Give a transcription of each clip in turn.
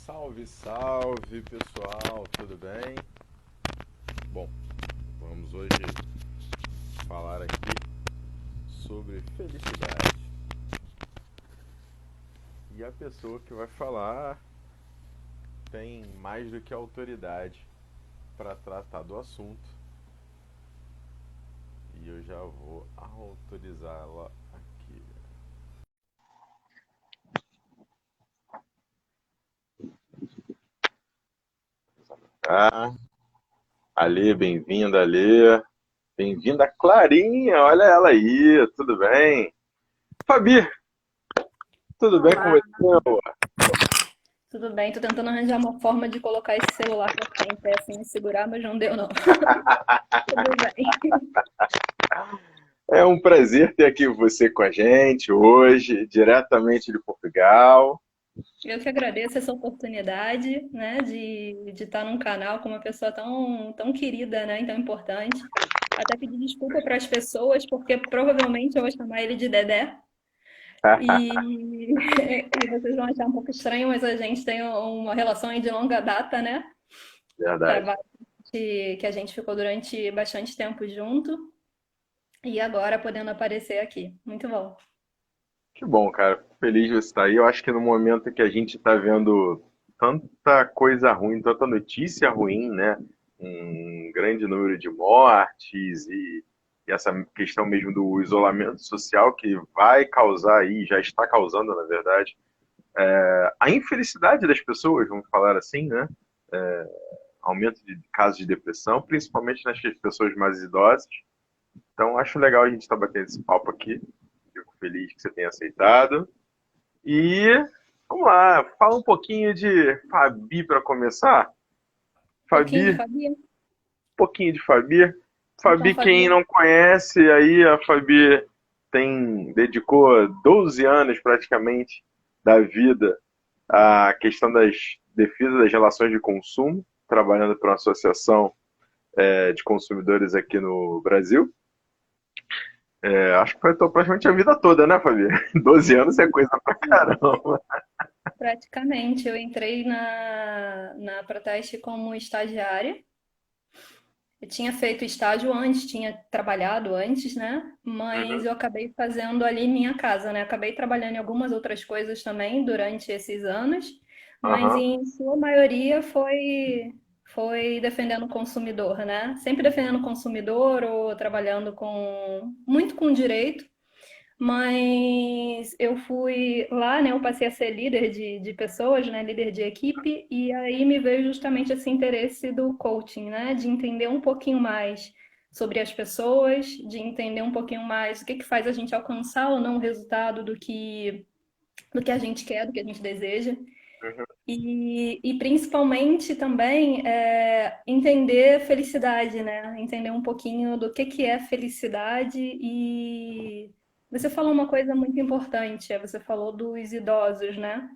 Salve, salve pessoal, tudo bem? Bom, vamos hoje falar aqui sobre felicidade. E a pessoa que vai falar tem mais do que autoridade para tratar do assunto e eu já vou autorizá-la aqui. Ah, Alê, bem-vinda, Alê. Bem-vinda, Clarinha, olha ela aí, tudo bem? Fabi, tudo bem com Olá, você, amor? tudo bem? Tô tentando arranjar uma forma de colocar esse celular pra ficar em pé sem me segurar, mas não deu não. Tudo bem. É um prazer ter aqui você com a gente hoje, diretamente de Portugal. Eu que agradeço essa oportunidade, né, de estar num canal com uma pessoa tão querida, né, e tão importante. Até pedir desculpa para as pessoas, porque provavelmente eu vou chamar ele de Dedé. E, e vocês vão achar um pouco estranho, mas a gente tem uma relação aí de longa data, né? Verdade. Trabalho que a gente ficou durante bastante tempo junto. E agora podendo aparecer aqui. Muito bom. Que bom, cara. Fico feliz de você estar aí. Eu acho que no momento que a gente está vendo tanta coisa ruim, tanta notícia ruim, né? Um grande número de mortes e essa questão mesmo do isolamento social que vai causar aí, já está causando, na verdade, a infelicidade das pessoas, vamos falar assim, né? Aumento de casos de depressão, principalmente nas pessoas mais idosas. Então, acho legal a gente estar batendo esse papo aqui. Fico feliz que você tenha aceitado. E vamos lá, fala um pouquinho de Fabi para começar. Um pouquinho de Fabi, um Fabi? pouquinho de Fabi. Então, Fabi, quem Fabi, não conhece, aí a Fabi dedicou 12 anos praticamente da vida à questão das defesas das relações de consumo, trabalhando para uma associação de consumidores aqui no Brasil. Acho que foi praticamente a vida toda, né, Fabi? 12 anos é coisa pra caramba. praticamente, eu entrei na Proteste como estagiária. Eu tinha feito estágio antes, tinha trabalhado antes, né? Mas Uhum, eu acabei fazendo ali em minha casa, né? Acabei trabalhando em algumas outras coisas também durante esses anos, mas aham, em sua maioria foi defendendo o consumidor, né? Sempre defendendo o consumidor ou trabalhando muito com direito. Mas eu fui lá, né? Eu passei a ser líder de pessoas, né? Líder de equipe, e aí me veio justamente esse interesse do coaching, né? De entender um pouquinho mais sobre as pessoas, de entender um pouquinho mais o que que faz a gente alcançar ou não o resultado do que a gente quer, do que a gente deseja. uhum. E principalmente também entender felicidade, né? Entender um pouquinho do que é felicidade. E você falou uma coisa muito importante, você falou dos idosos, né?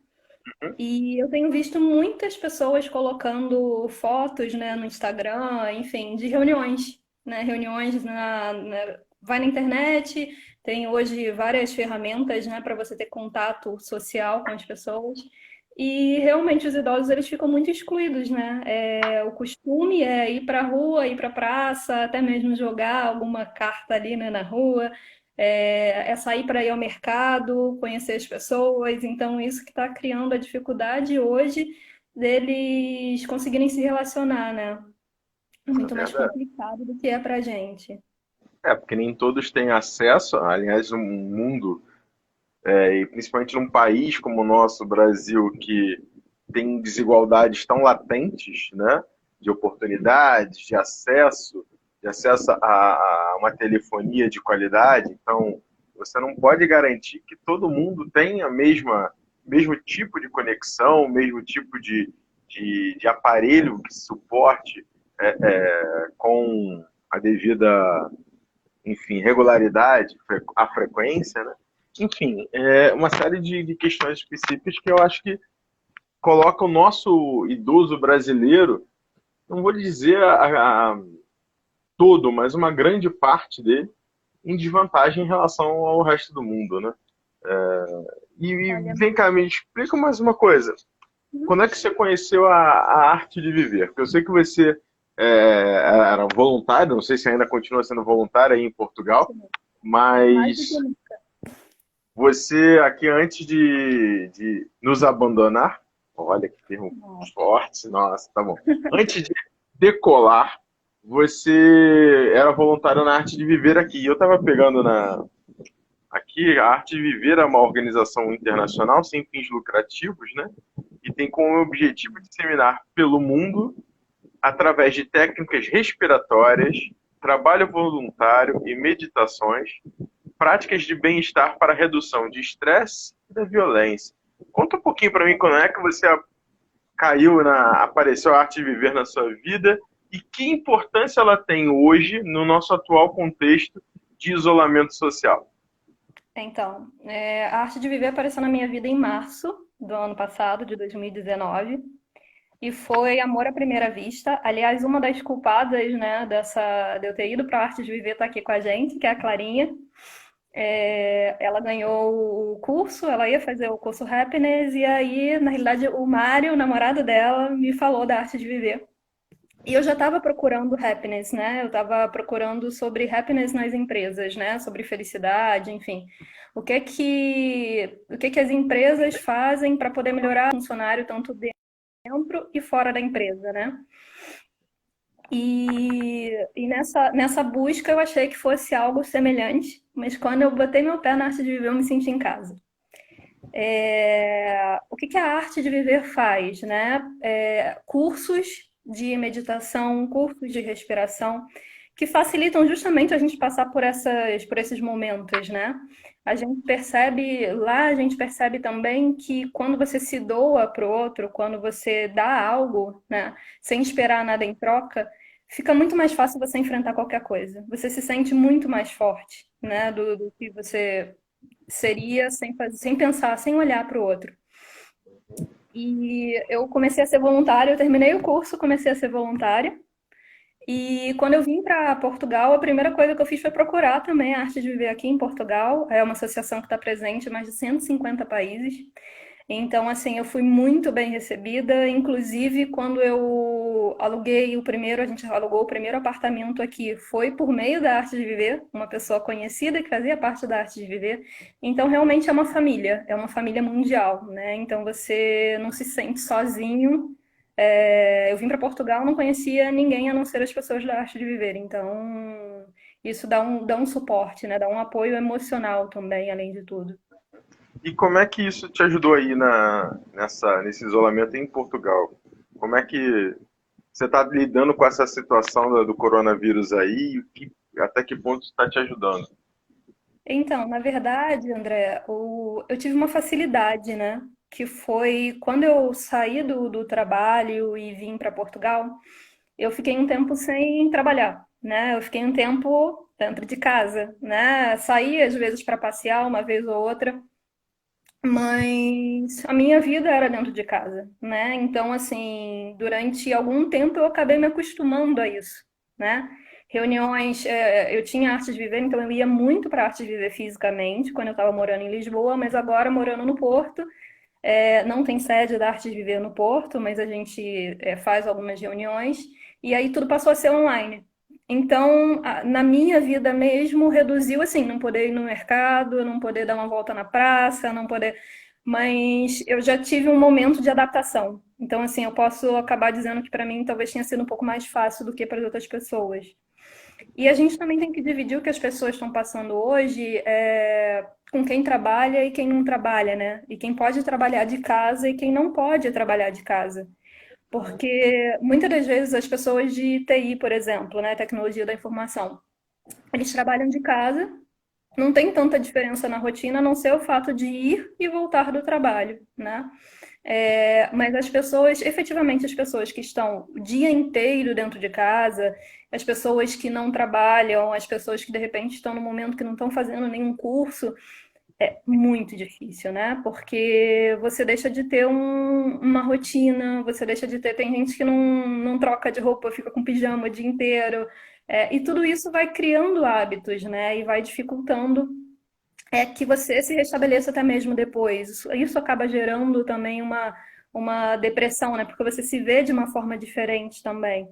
E eu tenho visto muitas pessoas colocando fotos, né, no Instagram, enfim, de reuniões, né? Reuniões vai na internet, tem hoje várias ferramentas, né, para você ter contato social com as pessoas. E realmente os idosos eles ficam muito excluídos, né? O costume é ir para a rua, ir para a praça, até mesmo jogar alguma carta ali, né, na rua, é sair para ir ao mercado, conhecer as pessoas. Então, isso que está criando a dificuldade hoje deles conseguirem se relacionar, né? É Isso é muito mais verdade. complicado do que é para gente. Porque nem todos têm acesso, aliás, num mundo, e principalmente num país como o nosso, Brasil, que tem desigualdades tão latentes, né, de oportunidades, de acesso a uma telefonia de qualidade. Então, você não pode garantir que todo mundo tenha mesmo tipo de conexão, mesmo tipo de aparelho que suporte com a devida, enfim, regularidade, a frequência, né? Enfim, é uma série de questões específicas que eu acho que coloca o nosso idoso brasileiro, não vou dizer todo, mas uma grande parte dele, em desvantagem em relação ao resto do mundo, né? E Olha, vem cá, me explica mais uma coisa. quando é que você conheceu a arte de viver? Porque eu sei que você era voluntário, não sei se ainda continua sendo voluntário aí em Portugal, Mais do que mas nunca. você aqui antes de nos abandonar, olha que termo forte, nossa, tá bom. Antes de decolar, você era voluntário na arte de viver aqui. Eu estava pegando aqui, a Arte de Viver é uma organização internacional sem fins lucrativos, né? E tem como objetivo disseminar pelo mundo, através de técnicas respiratórias, trabalho voluntário e meditações, práticas de bem-estar para redução de estresse e da violência. Conta um pouquinho para mim como é que você apareceu a Arte de Viver na sua vida e que importância ela tem hoje no nosso atual contexto de isolamento social. Então, a Arte de Viver apareceu na minha vida em março do ano passado, de 2019, e foi amor à primeira vista. Aliás, uma das culpadas, né, de eu ter ido para a Arte de Viver está aqui com a gente, que é a Clarinha. Ela ganhou o curso, ela ia fazer o curso Happiness, e aí, na realidade, o Mário, o namorado dela, me falou da Arte de Viver. E eu já estava procurando happiness, né? Eu estava procurando sobre happiness nas empresas, né? Sobre felicidade, enfim. O que que as empresas fazem para poder melhorar o funcionário tanto dentro e fora da empresa, né? E nessa busca eu achei que fosse algo semelhante, mas quando eu botei meu pé na arte de viver, eu me senti em casa. O que que a arte de viver faz, né? Cursos de meditação, cursos de respiração, que facilitam justamente a gente passar por esses momentos, né? A gente percebe também que quando você se doa para o outro, quando você dá algo, né, sem esperar nada em troca, fica muito mais fácil você enfrentar qualquer coisa. Você se sente muito mais forte, né, do que você seria sem pensar, sem olhar para o outro. E eu comecei a ser voluntária, eu terminei o curso, comecei a ser voluntária. E quando eu vim para Portugal, a primeira coisa que eu fiz foi procurar também a Arte de Viver aqui em Portugal. É uma associação que está presente em mais de 150 países. Então, assim, eu fui muito bem recebida. Inclusive, quando eu aluguei o primeiro, a gente alugou o primeiro apartamento aqui, foi por meio da Arte de Viver, uma pessoa conhecida que fazia parte da Arte de Viver. Então, realmente é uma família mundial, né? Então, você não se sente sozinho. Eu vim para Portugal, não conhecia ninguém a não ser as pessoas da Arte de Viver. Então, isso dá um suporte, né? Dá um apoio emocional também, além de tudo. E como é que isso te ajudou aí nesse isolamento em Portugal? Como é que você está lidando com essa situação do coronavírus aí e até que ponto está te ajudando? Então, na verdade, André, eu tive uma facilidade, né? Que foi quando eu saí do trabalho e vim para Portugal, eu fiquei um tempo sem trabalhar, né? Eu fiquei um tempo dentro de casa, né? Saí às vezes para passear uma vez ou outra, mas a minha vida era dentro de casa, né? Então, assim, durante algum tempo eu acabei me acostumando a isso, né? Reuniões, eu tinha arte de viver, então eu ia muito para arte de viver fisicamente quando eu estava morando em Lisboa, mas agora morando no Porto, não tem sede da arte de viver no Porto, mas a gente faz algumas reuniões e aí tudo passou a ser online. Então, na minha vida mesmo, reduziu assim, não poder ir no mercado, não poder dar uma volta na praça, não poder. Mas eu já tive um momento de adaptação. Então, assim, eu posso acabar dizendo que para mim talvez tenha sido um pouco mais fácil do que para as outras pessoas. E a gente também tem que dividir o que as pessoas estão passando hoje com quem trabalha e quem não trabalha, né? E quem pode trabalhar de casa e quem não pode trabalhar de casa. Porque muitas das vezes as pessoas de TI, por exemplo, né, tecnologia da informação, eles trabalham de casa, não tem tanta diferença na rotina, a não ser o fato de ir e voltar do trabalho, né? Mas as pessoas, efetivamente, as pessoas que estão o dia inteiro dentro de casa, as pessoas que não trabalham, as pessoas que de repente estão no momento que não estão fazendo nenhum curso, é muito difícil, né? Porque você deixa de ter uma rotina, você deixa de ter. Tem gente que não troca de roupa, fica com pijama o dia inteiro. E tudo isso vai criando hábitos, né? E vai dificultando que você se restabeleça até mesmo depois. Isso acaba gerando também uma depressão, né? Porque você se vê de uma forma diferente também.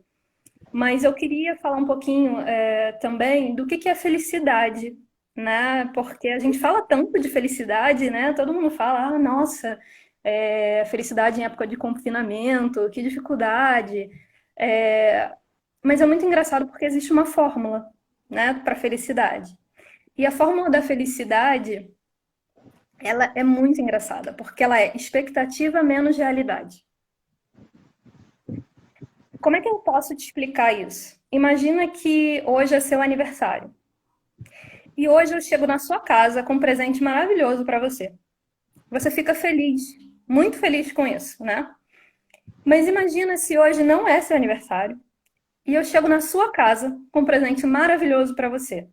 Mas eu queria falar um pouquinho também do que é felicidade, né? Porque a gente fala tanto de felicidade, né? Todo mundo fala, ah, nossa, felicidade em época de confinamento, que dificuldade. É, mas é muito engraçado porque existe uma fórmula, né, para felicidade. E a fórmula da felicidade, ela é muito engraçada, porque ela é expectativa menos realidade. Como é que eu posso te explicar isso? Imagina que hoje é seu aniversário. E hoje eu chego na sua casa com um presente maravilhoso para você. Você fica feliz, muito feliz com isso, né? Mas imagina se hoje não é seu aniversário e eu chego na sua casa com um presente maravilhoso para você.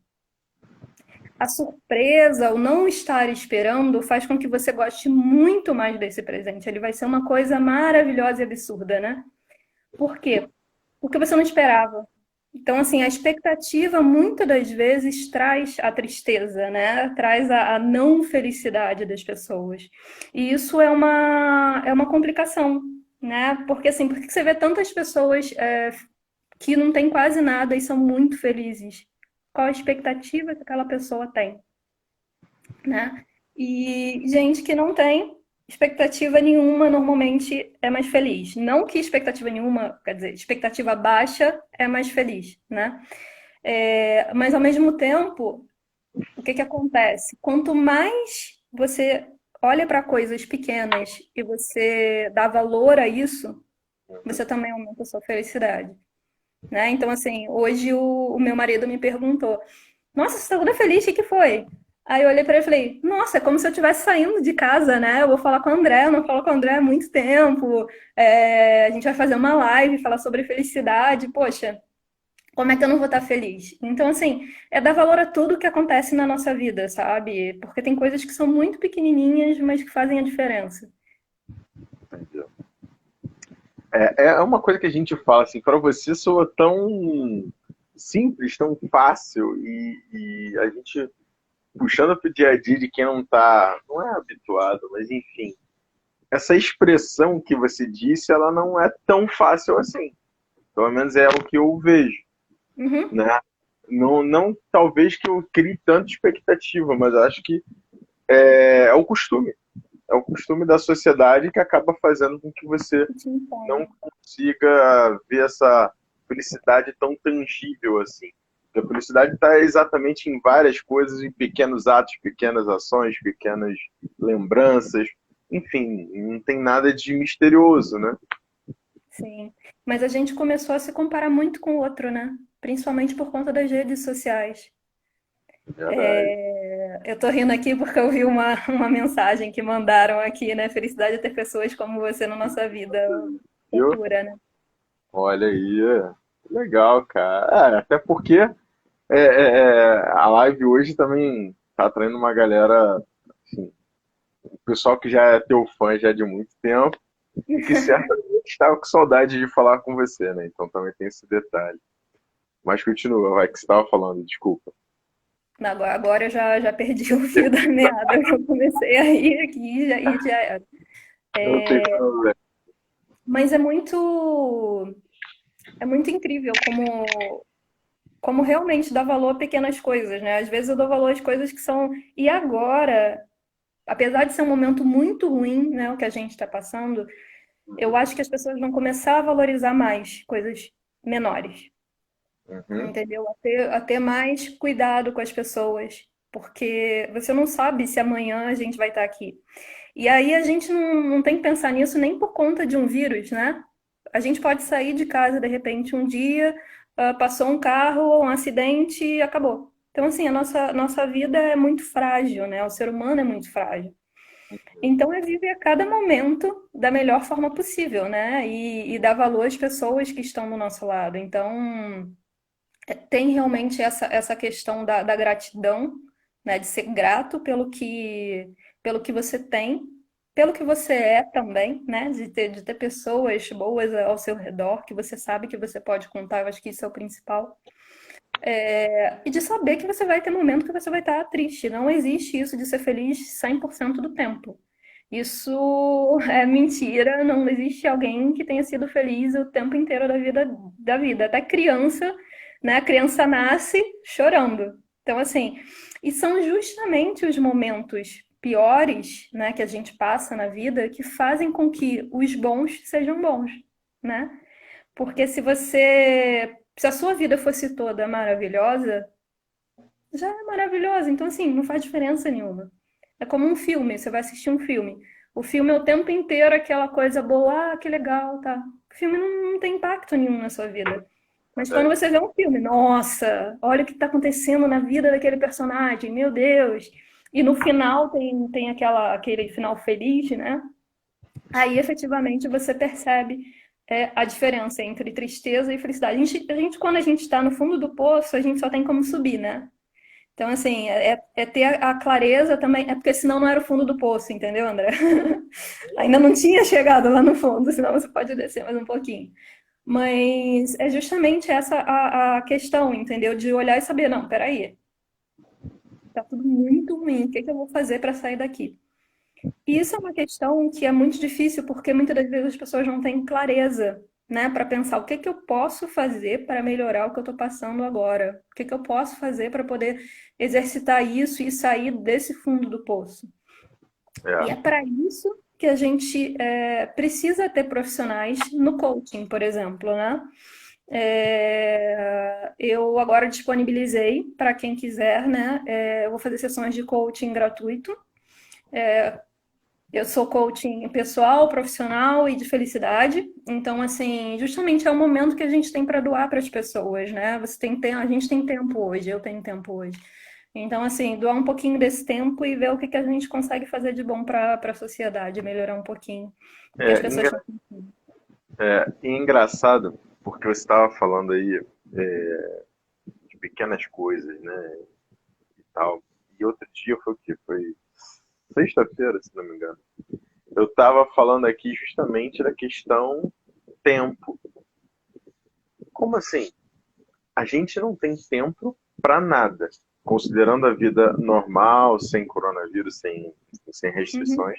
A surpresa, o não estar esperando, faz com que você goste muito mais desse presente. Ele vai ser uma coisa maravilhosa e absurda, né? Por quê? Porque você não esperava. Então, assim, a expectativa muitas das vezes traz a tristeza, né? Traz a não felicidade das pessoas. E isso é uma complicação, né? Porque, assim, por que você vê tantas pessoas que não têm quase nada e são muito felizes? Qual a expectativa que aquela pessoa tem, né? E gente que não tem expectativa nenhuma normalmente é mais feliz. Não que expectativa nenhuma, quer dizer, expectativa baixa é mais feliz, né? Mas ao mesmo tempo, o que que acontece? Quanto mais você olha para coisas pequenas e você dá valor a isso, você também aumenta a sua felicidade, né? Então, assim, hoje o meu marido me perguntou: Nossa, você tá toda feliz, o que que foi? Aí eu olhei pra ele e falei: Nossa, é como se eu estivesse saindo de casa, né? Eu vou falar com o André, eu não falo com o André há muito tempo. A gente vai fazer uma live, falar sobre felicidade. Poxa, como é que eu não vou estar feliz? Então, assim, é dar valor a tudo que acontece na nossa vida, sabe? Porque tem coisas que são muito pequenininhas, mas que fazem a diferença. Entendeu? É uma coisa que a gente fala assim, para você soa tão simples, tão fácil, e a gente puxando pro dia a dia de quem não tá, não é habituado, mas enfim, essa expressão que você disse, ela não é tão fácil assim. Pelo menos é o que eu vejo, Uhum, né? Não, não talvez que eu crie tanta expectativa, mas acho que é o costume. É o costume da sociedade que acaba fazendo com que você te impõe. não consiga ver essa felicidade tão tangível assim. A felicidade está exatamente em várias coisas, em pequenos atos, pequenas ações, pequenas lembranças. Enfim, não tem nada de misterioso, né? Sim. Mas a gente começou a se comparar muito com o outro, né? Principalmente por conta das redes sociais. Verdade. Eu tô rindo aqui porque eu vi uma mensagem que mandaram aqui, né? Felicidade é ter pessoas como você na nossa vida Viu? futura, né? Olha aí. Legal, cara. Até porque a live hoje também tá atraindo uma galera, assim, o pessoal que já é teu fã já de muito tempo e que certamente estava com saudade de falar com você, né? Então também tem esse detalhe. Mas continua, vai, que você estava falando, desculpa. Agora eu já perdi o fio da meada, que eu comecei a rir aqui e já era. Não tem problema. Mas é muito incrível como realmente dá valor a pequenas coisas, né? Às vezes eu dou valor às coisas que são. E agora, apesar de ser um momento muito ruim, né, o que a gente está passando, eu acho que as pessoas vão começar a valorizar mais coisas menores, Uhum. entendeu? A ter mais cuidado com as pessoas, porque você não sabe se amanhã a gente vai estar aqui. E aí a gente não tem que pensar nisso nem por conta de um vírus, né? A gente pode sair de casa de repente um dia, passou um carro, um acidente e acabou. Então, assim, nossa vida é muito frágil, né? O ser humano é muito frágil. Então, é viver a cada momento da melhor forma possível, né? E dar valor às pessoas que estão do nosso lado. Então, tem realmente essa questão da gratidão, né? De ser grato pelo que você tem, pelo que você é também, né? De ter pessoas boas ao seu redor, que você sabe que você pode contar. Eu acho que isso é o principal. E de saber que você vai ter momento que você vai estar triste. Não existe isso de ser feliz 100% do tempo. Isso é mentira, não existe alguém que tenha sido feliz o tempo inteiro da vida. Até criança, né? A criança nasce chorando. Então, assim, e são justamente os momentos piores, né, que a gente passa na vida que fazem com que os bons sejam bons, né? Porque se a sua vida fosse toda maravilhosa, já é maravilhosa. Então, assim, não faz diferença nenhuma. É como um filme, você vai assistir um filme. O filme é o tempo inteiro aquela coisa boa, que legal, tá. O filme não tem impacto nenhum na sua vida. Mas quando Verdade. você vê um filme, nossa, olha o que está acontecendo na vida daquele personagem, meu Deus. E no final tem aquele final feliz, né? Aí efetivamente você percebe a diferença entre tristeza e felicidade. Quando a gente está no fundo do poço, a gente só tem como subir, né? Então, assim, é ter a clareza também, é porque senão não era o fundo do poço, entendeu, André? Ainda não tinha chegado lá no fundo, senão você pode descer mais um pouquinho. Mas é justamente essa a questão, entendeu? De olhar e saber, não, peraí, tá tudo muito ruim, o que que eu vou fazer para sair daqui? E isso é uma questão que é muito difícil, porque muitas das vezes as pessoas não têm clareza, né, para pensar o que que eu posso fazer para melhorar o que eu estou passando agora, o que que eu posso fazer para poder exercitar isso e sair desse fundo do poço. E é É, para isso que a gente precisa ter profissionais no coaching, por exemplo, né? Eu agora disponibilizei para quem quiser, né? Eu vou fazer sessões de coaching gratuito. Eu sou coaching pessoal, profissional e de felicidade. Então, assim, justamente é o momento que a gente tem para doar para as pessoas, né? A gente tem tempo hoje, eu tenho tempo hoje. Então, assim, doar um pouquinho desse tempo e ver o que que a gente consegue fazer de bom para a sociedade, melhorar um pouquinho o que as é, pessoas engra- estão sentindo. e engraçado, porque você estava falando aí de pequenas coisas, né, e tal. E outro dia foi o quê? Foi sexta-feira, se não me engano. Eu estava falando aqui justamente da questão tempo. Como assim? A gente não tem tempo para nada. Considerando a vida normal, sem coronavírus, sem Uhum. restrições,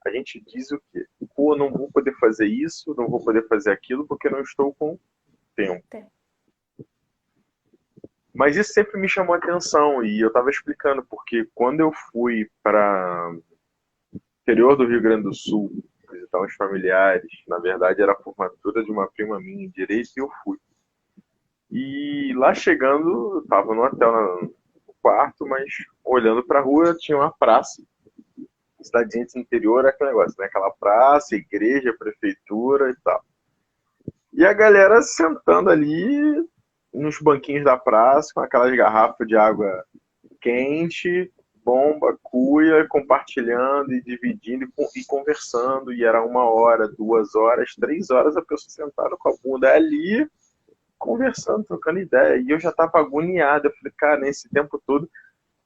a gente diz o quê? Pô, não vou poder fazer isso, não vou poder fazer aquilo porque não estou com tempo. Mas isso sempre me chamou a atenção e eu estava explicando porque quando eu fui para o interior do Rio Grande do Sul visitar uns familiares, na verdade era a formatura de uma prima minha em direito e eu fui. E lá chegando, eu estava no hotel, no quarto, mas olhando para a rua tinha uma praça. Cidadezinha de interior é aquele negócio, né? Aquela praça, igreja, prefeitura e tal. E a galera sentando ali nos banquinhos da praça com aquelas garrafas de água quente, bomba, cuia, compartilhando e dividindo e conversando. E era 1 hora, 2 horas, 3 horas a pessoa sentada com a bunda ali, conversando, trocando ideia. E eu já tava agoniado. Eu falei, cara, nesse tempo todo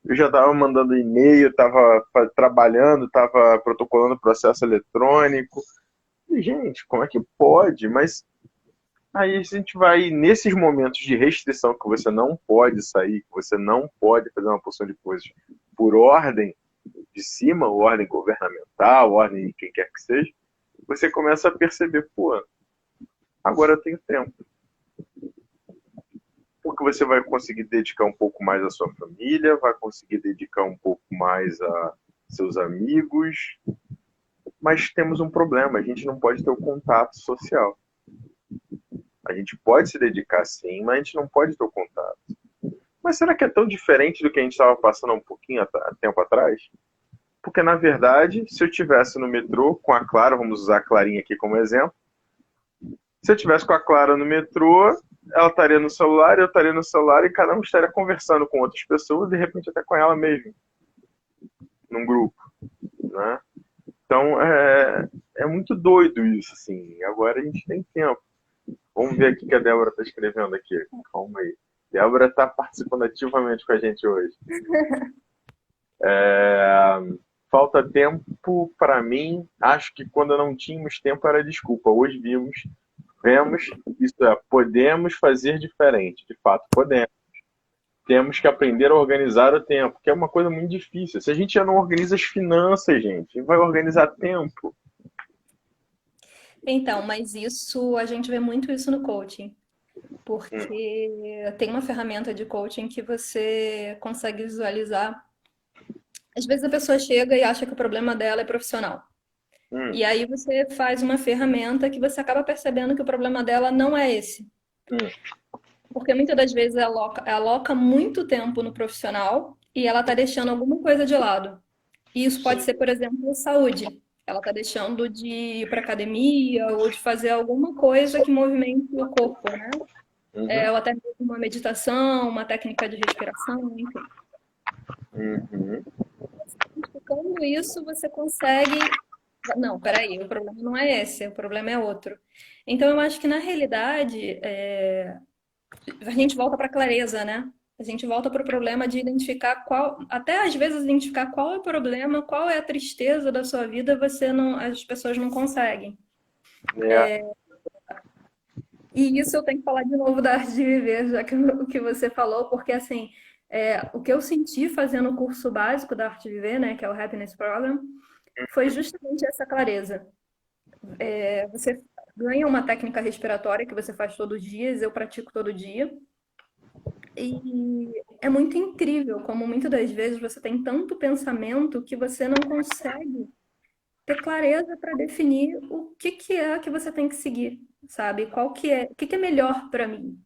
eu já tava mandando e-mail, tava trabalhando, tava protocolando processo eletrônico. E, gente, como é que pode? Mas aí a gente vai, nesses momentos de restrição que você não pode sair, que você não pode fazer uma porção de coisas por ordem de cima, ordem governamental, ordem de quem quer que seja, você começa a perceber, pô, agora eu tenho tempo. Porque você vai conseguir dedicar um pouco mais à sua família, vai conseguir dedicar um pouco mais a seus amigos, mas temos um problema, a gente não pode ter o contato social. A gente pode se dedicar sim, mas a gente não pode ter o contato. Mas será que é tão diferente do que a gente estava passando um pouquinho há tempo atrás? Porque, na verdade, se eu tivesse no metrô com a Clara, vamos usar a Clarinha aqui como exemplo, se eu tivesse com a Clara no metrô, ela estaria no celular, eu estaria no celular e cada um estaria conversando com outras pessoas, de repente até com ela mesmo, num grupo, né? Então, é muito doido isso, assim. Agora a gente tem tempo. Vamos ver aqui o que a Débora está escrevendo aqui. Calma aí. Débora está participando ativamente com a gente hoje. Falta tempo para mim. Acho que quando não tínhamos tempo era desculpa. Hoje vemos, isso é, podemos fazer diferente. De fato, podemos. temos que aprender a organizar o tempo, que é uma coisa muito difícil. Se a gente já não organiza as finanças, gente, vai organizar tempo. Então, mas isso, a gente vê muito isso no coaching, Hum, porque tem uma ferramenta de coaching que você consegue visualizar. Às vezes a pessoa chega e acha que o problema dela é profissional. hum, E aí você faz uma ferramenta que você acaba percebendo que o problema dela não é esse. hum. Porque muitas das vezes ela aloca muito tempo no profissional e ela está deixando alguma coisa de lado. E isso pode ser, por exemplo, saúde. Ela está deixando de ir para academia ou de fazer alguma coisa que movimente o corpo, né? Uhum, Ou até mesmo uma meditação, uma técnica de respiração, enfim. uhum. Identificando isso, você consegue. Não, peraí, o problema não é esse, o problema é outro. Então, eu acho que na realidade, a gente volta para a clareza, né? A gente volta para o problema de identificar qual, até às vezes identificar qual é o problema, qual é a tristeza da sua vida, você não, as pessoas não conseguem. É, E isso eu tenho que falar de novo da arte de viver, já que o que você falou, porque assim, o que eu senti fazendo o curso básico da arte de viver, né, que é o Happiness Program, foi justamente essa clareza. Você ganha uma técnica respiratória que você faz todos os dias, eu pratico todo dia. E é muito incrível como muitas das vezes você tem tanto pensamento que você não consegue ter clareza para definir o que que é que você tem que seguir, sabe? Qual que é, o que que é melhor para mim?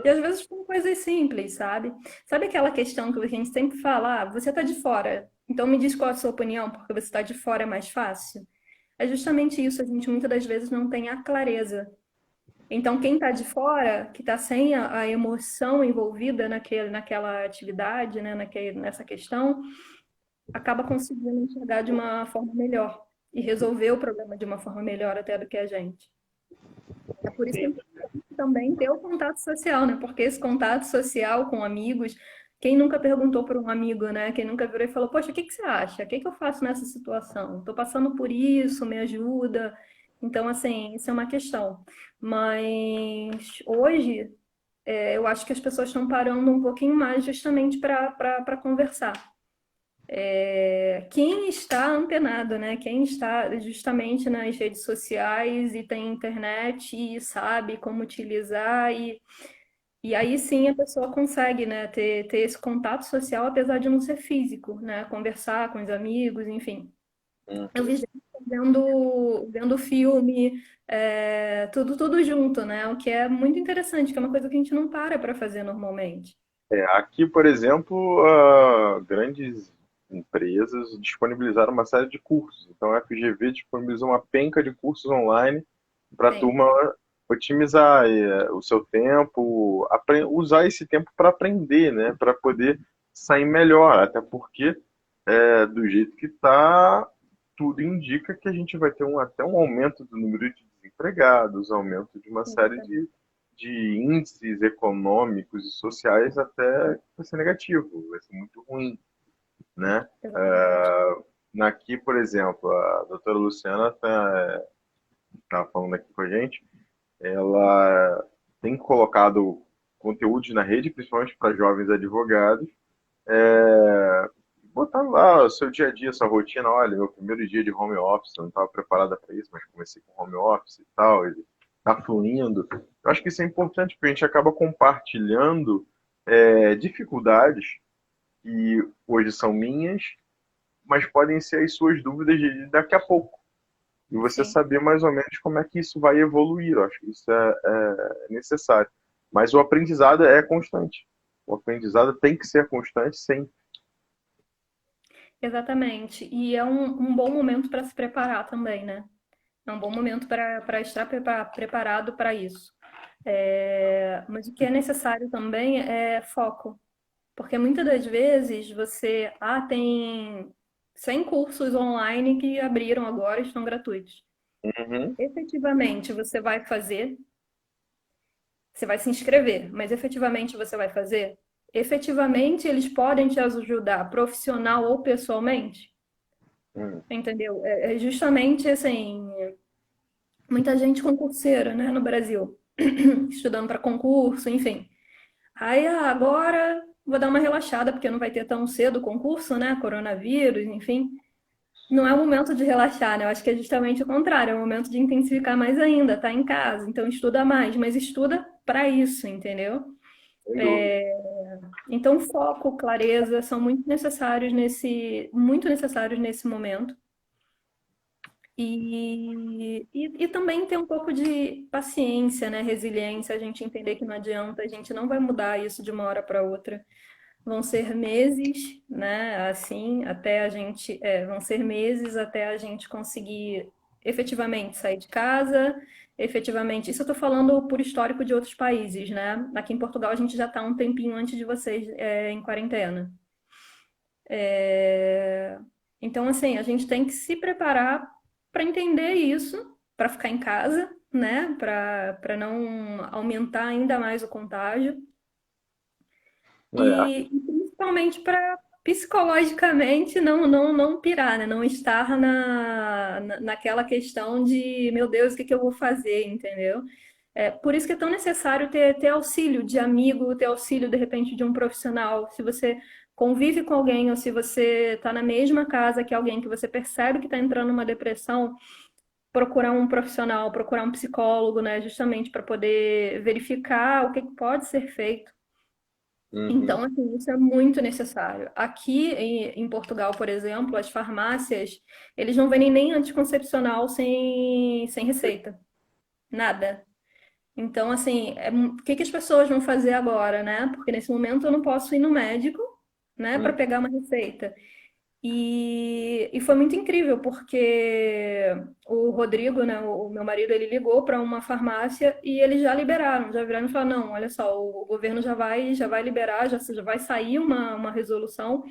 E às vezes são coisas simples, sabe? Sabe aquela questão que a gente sempre fala, você está de fora, então me diz qual é a sua opinião, porque você está de fora é mais fácil? É justamente isso, a gente muitas das vezes não tem a clareza. Então, quem está de fora, que está sem a emoção envolvida naquela atividade, né, nessa questão, acaba conseguindo enxergar de uma forma melhor e resolver o problema de uma forma melhor até do que a gente. É por isso que é sim. importante também ter o contato social, né? Porque esse contato social com amigos, quem nunca perguntou para um amigo, né? Quem nunca virou e falou, poxa, o que que você acha? O que que eu faço nessa situação? Estou passando por isso, me ajuda. Então, assim, isso é uma questão. Mas hoje, eu acho que as pessoas estão parando um pouquinho mais justamente para conversar. Quem está antenado, né? Quem está justamente nas redes sociais e tem internet e sabe como utilizar, e aí sim a pessoa consegue, né, ter esse contato social, apesar de não ser físico, né? Conversar com os amigos, enfim. Eu vi Uhum. gente vendo filme, tudo junto, né? O que é muito interessante, que é uma coisa que a gente não para fazer normalmente. Aqui, por exemplo, grandes empresas disponibilizaram uma série de cursos. Então, a FGV disponibilizou uma penca de cursos online para a Sim, turma otimizar o seu tempo, usar esse tempo para aprender, né? Para poder sair melhor. Até porque, do jeito que está, tudo indica que a gente vai ter até um aumento do número de desempregados, aumento de uma série exatamente. de índices econômicos e sociais até vai ser negativo, vai ser muito ruim, né? Exatamente. Aqui, por exemplo, a doutora Luciana tá falando aqui com a gente, ela tem colocado conteúdos na rede, principalmente para jovens advogados, botar lá o seu dia a dia, sua rotina. Olha, meu primeiro dia de home office, eu não estava preparada para isso, mas comecei com home office e tal, ele está fluindo. Eu acho que isso é importante, porque a gente acaba compartilhando dificuldades que hoje são minhas, mas podem ser as suas dúvidas de daqui a pouco. E você Sim. saber mais ou menos como é que isso vai evoluir. Eu acho que isso é necessário. Mas o aprendizado é constante. O aprendizado tem que ser constante sempre. Exatamente. E é um bom momento para se preparar também, né? É um bom momento para estar preparado para isso. Mas o que é necessário também é foco. Porque muitas das vezes você, tem 100 cursos online que abriram agora e estão gratuitos. Uhum. Efetivamente, você vai se inscrever, mas efetivamente você vai fazer? Efetivamente, eles podem te ajudar profissional ou pessoalmente? Uhum. Entendeu? É justamente assim, muita gente concurseira, né, no Brasil, estudando para concurso, enfim. Aí agora vou dar uma relaxada, porque não vai ter tão cedo o concurso, né? Coronavírus, enfim. Não é o momento de relaxar, né? Eu acho que é justamente o contrário, é o momento de intensificar mais ainda, tá em casa, então estuda mais, mas estuda para isso, entendeu? Sem dúvida. Então foco, clareza são muito necessários nesse momento. E também ter um pouco de paciência, né? Resiliência, a gente entender que não adianta, a gente não vai mudar isso de uma hora para outra. Vão ser meses, né? Assim, vão ser meses até a gente conseguir efetivamente sair de casa, efetivamente. Isso eu estou falando por histórico de outros países, né? Aqui em Portugal a gente já está um tempinho antes de vocês, em quarentena. É, Então, assim, a gente tem que se preparar para entender isso, para ficar em casa, né? Para não aumentar ainda mais o contágio. É. E principalmente para psicologicamente não pirar, né? Não estar naquela questão de, meu Deus, o que que eu vou fazer, entendeu? Por isso que é tão necessário ter auxílio de amigo, ter auxílio, de repente, de um profissional. Se você convive com alguém ou se você está na mesma casa que alguém que você percebe que está entrando numa depressão, procurar um profissional, procurar um psicólogo, né? Justamente para poder verificar o que que pode ser feito. Uhum. Então, assim, isso é muito necessário. Aqui em Portugal, por exemplo, as farmácias, eles não vendem nem anticoncepcional sem receita. Nada. Então, assim, o que que as pessoas vão fazer agora, né? Porque nesse momento eu não posso ir no médico, né, para Uhum. pegar uma receita. E foi muito incrível, porque o Rodrigo, né, o meu marido, ele ligou para uma farmácia e eles já viraram e falaram, não, olha só, o governo já vai liberar, já vai sair uma resolução,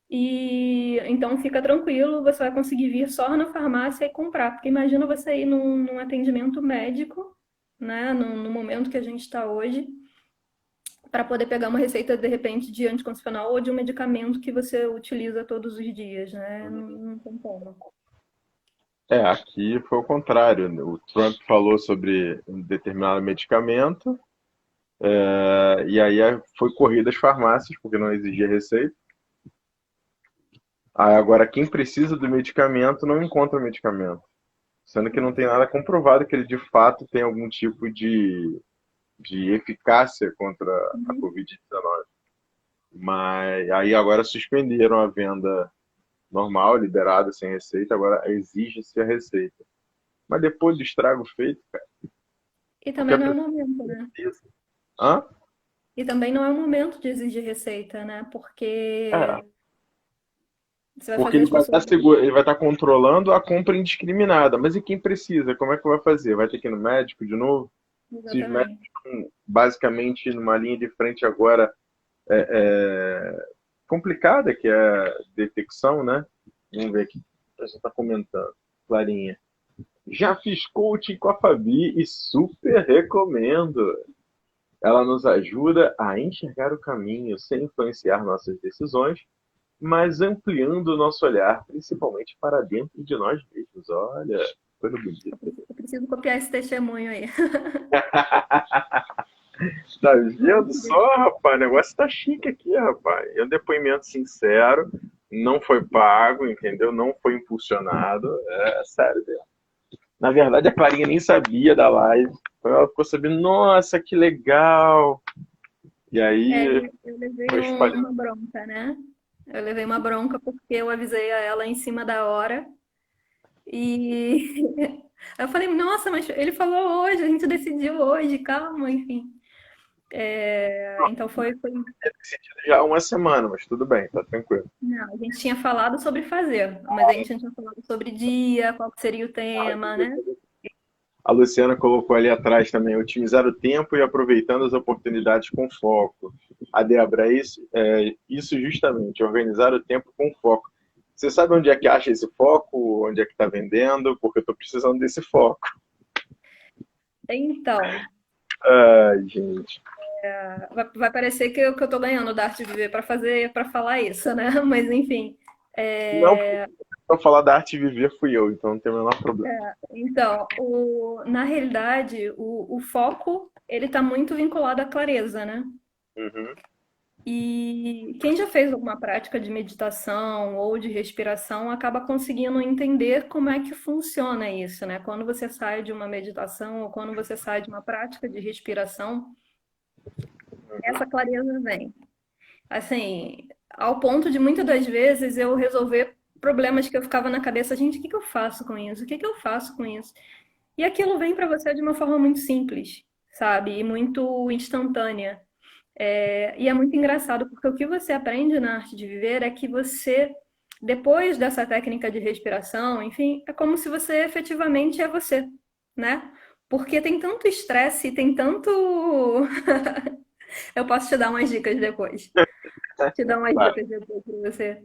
e então fica tranquilo, você vai conseguir vir só na farmácia e comprar, porque imagina você ir num atendimento médico, né, no momento que a gente está hoje, para poder pegar uma receita, de repente, de anticoncepcional ou de um medicamento que você utiliza todos os dias, né? Não tem como. Aqui foi o contrário, né? O Trump falou sobre um determinado medicamento, e aí foi corrida às farmácias, porque não exigia receita. Aí agora quem precisa do medicamento não encontra o medicamento, sendo que não tem nada comprovado que ele de fato tem algum tipo de eficácia contra a Uhum. Covid-19. Mas aí agora suspenderam a venda normal, liberada, sem receita, agora exige-se a receita. Mas depois do estrago feito, cara, E o que também a não é o pessoa momento, né? precisa. Hã? E também não é o momento de exigir receita, né? É, Porque você vai porque fazer ele as vai estar pessoas. seguro, ele vai estar controlando a compra indiscriminada. Mas e quem precisa? Como é que vai fazer? Vai ter que ir no médico de novo? Se os médicos Exatamente. estão basicamente numa linha de frente agora complicada, que é a detecção, né? Vamos ver aqui. A gente está comentando. Clarinha. Já fiz coaching com a Fabi e super recomendo. Ela nos ajuda a enxergar o caminho sem influenciar nossas decisões, mas ampliando o nosso olhar, principalmente para dentro de nós mesmos. Olha, coisa bonita. Eu preciso copiar esse testemunho aí. Tá Não, vendo só, rapaz? O negócio tá chique aqui, rapaz. É um depoimento sincero, não foi pago, entendeu? Não foi impulsionado. É sério mesmo. Na verdade, a Clarinha nem sabia da live. Ela ficou sabendo, nossa, que legal. E aí eu levei foi espalhando. uma bronca, né? Eu levei uma bronca porque eu avisei a ela em cima da hora. E eu falei, nossa, mas ele falou hoje, a gente decidiu hoje, calma, enfim. Então foi. Tinha decidido já há uma semana, mas tudo bem, tá tranquilo. Não, a gente tinha falado sobre fazer, mas a gente não tinha falado sobre dia, qual que seria o tema, né? A Luciana colocou ali atrás também, otimizar o tempo e aproveitando as oportunidades com foco. A Débora, isso justamente, organizar o tempo com foco. Você sabe onde é que acha esse foco? Onde é que está vendendo? Porque eu estou precisando desse foco. Então, Ai, gente. vai parecer que eu tô ganhando da Arte Viver para falar isso, né? Mas enfim. Não, é, para falar da arte viver fui eu, então não tem o menor problema. Então, na realidade, o foco ele está muito vinculado à clareza, né? Uhum. E quem já fez alguma prática de meditação ou de respiração acaba conseguindo entender como é que funciona isso, né? Quando você sai de uma meditação ou quando você sai de uma prática de respiração, essa clareza vem. Assim, ao ponto de muitas das vezes eu resolver problemas que eu ficava na cabeça, gente, o que que eu faço com isso? O que que eu faço com isso? E aquilo vem para você de uma forma muito simples, sabe? E muito instantânea. E é muito engraçado, porque o que você aprende na arte de viver é que você, depois dessa técnica de respiração, enfim, é como se você efetivamente é você, né? Porque tem tanto estresse, tem tanto. Eu posso te dar umas dicas depois. Te dar umas Vai. dicas depois para você.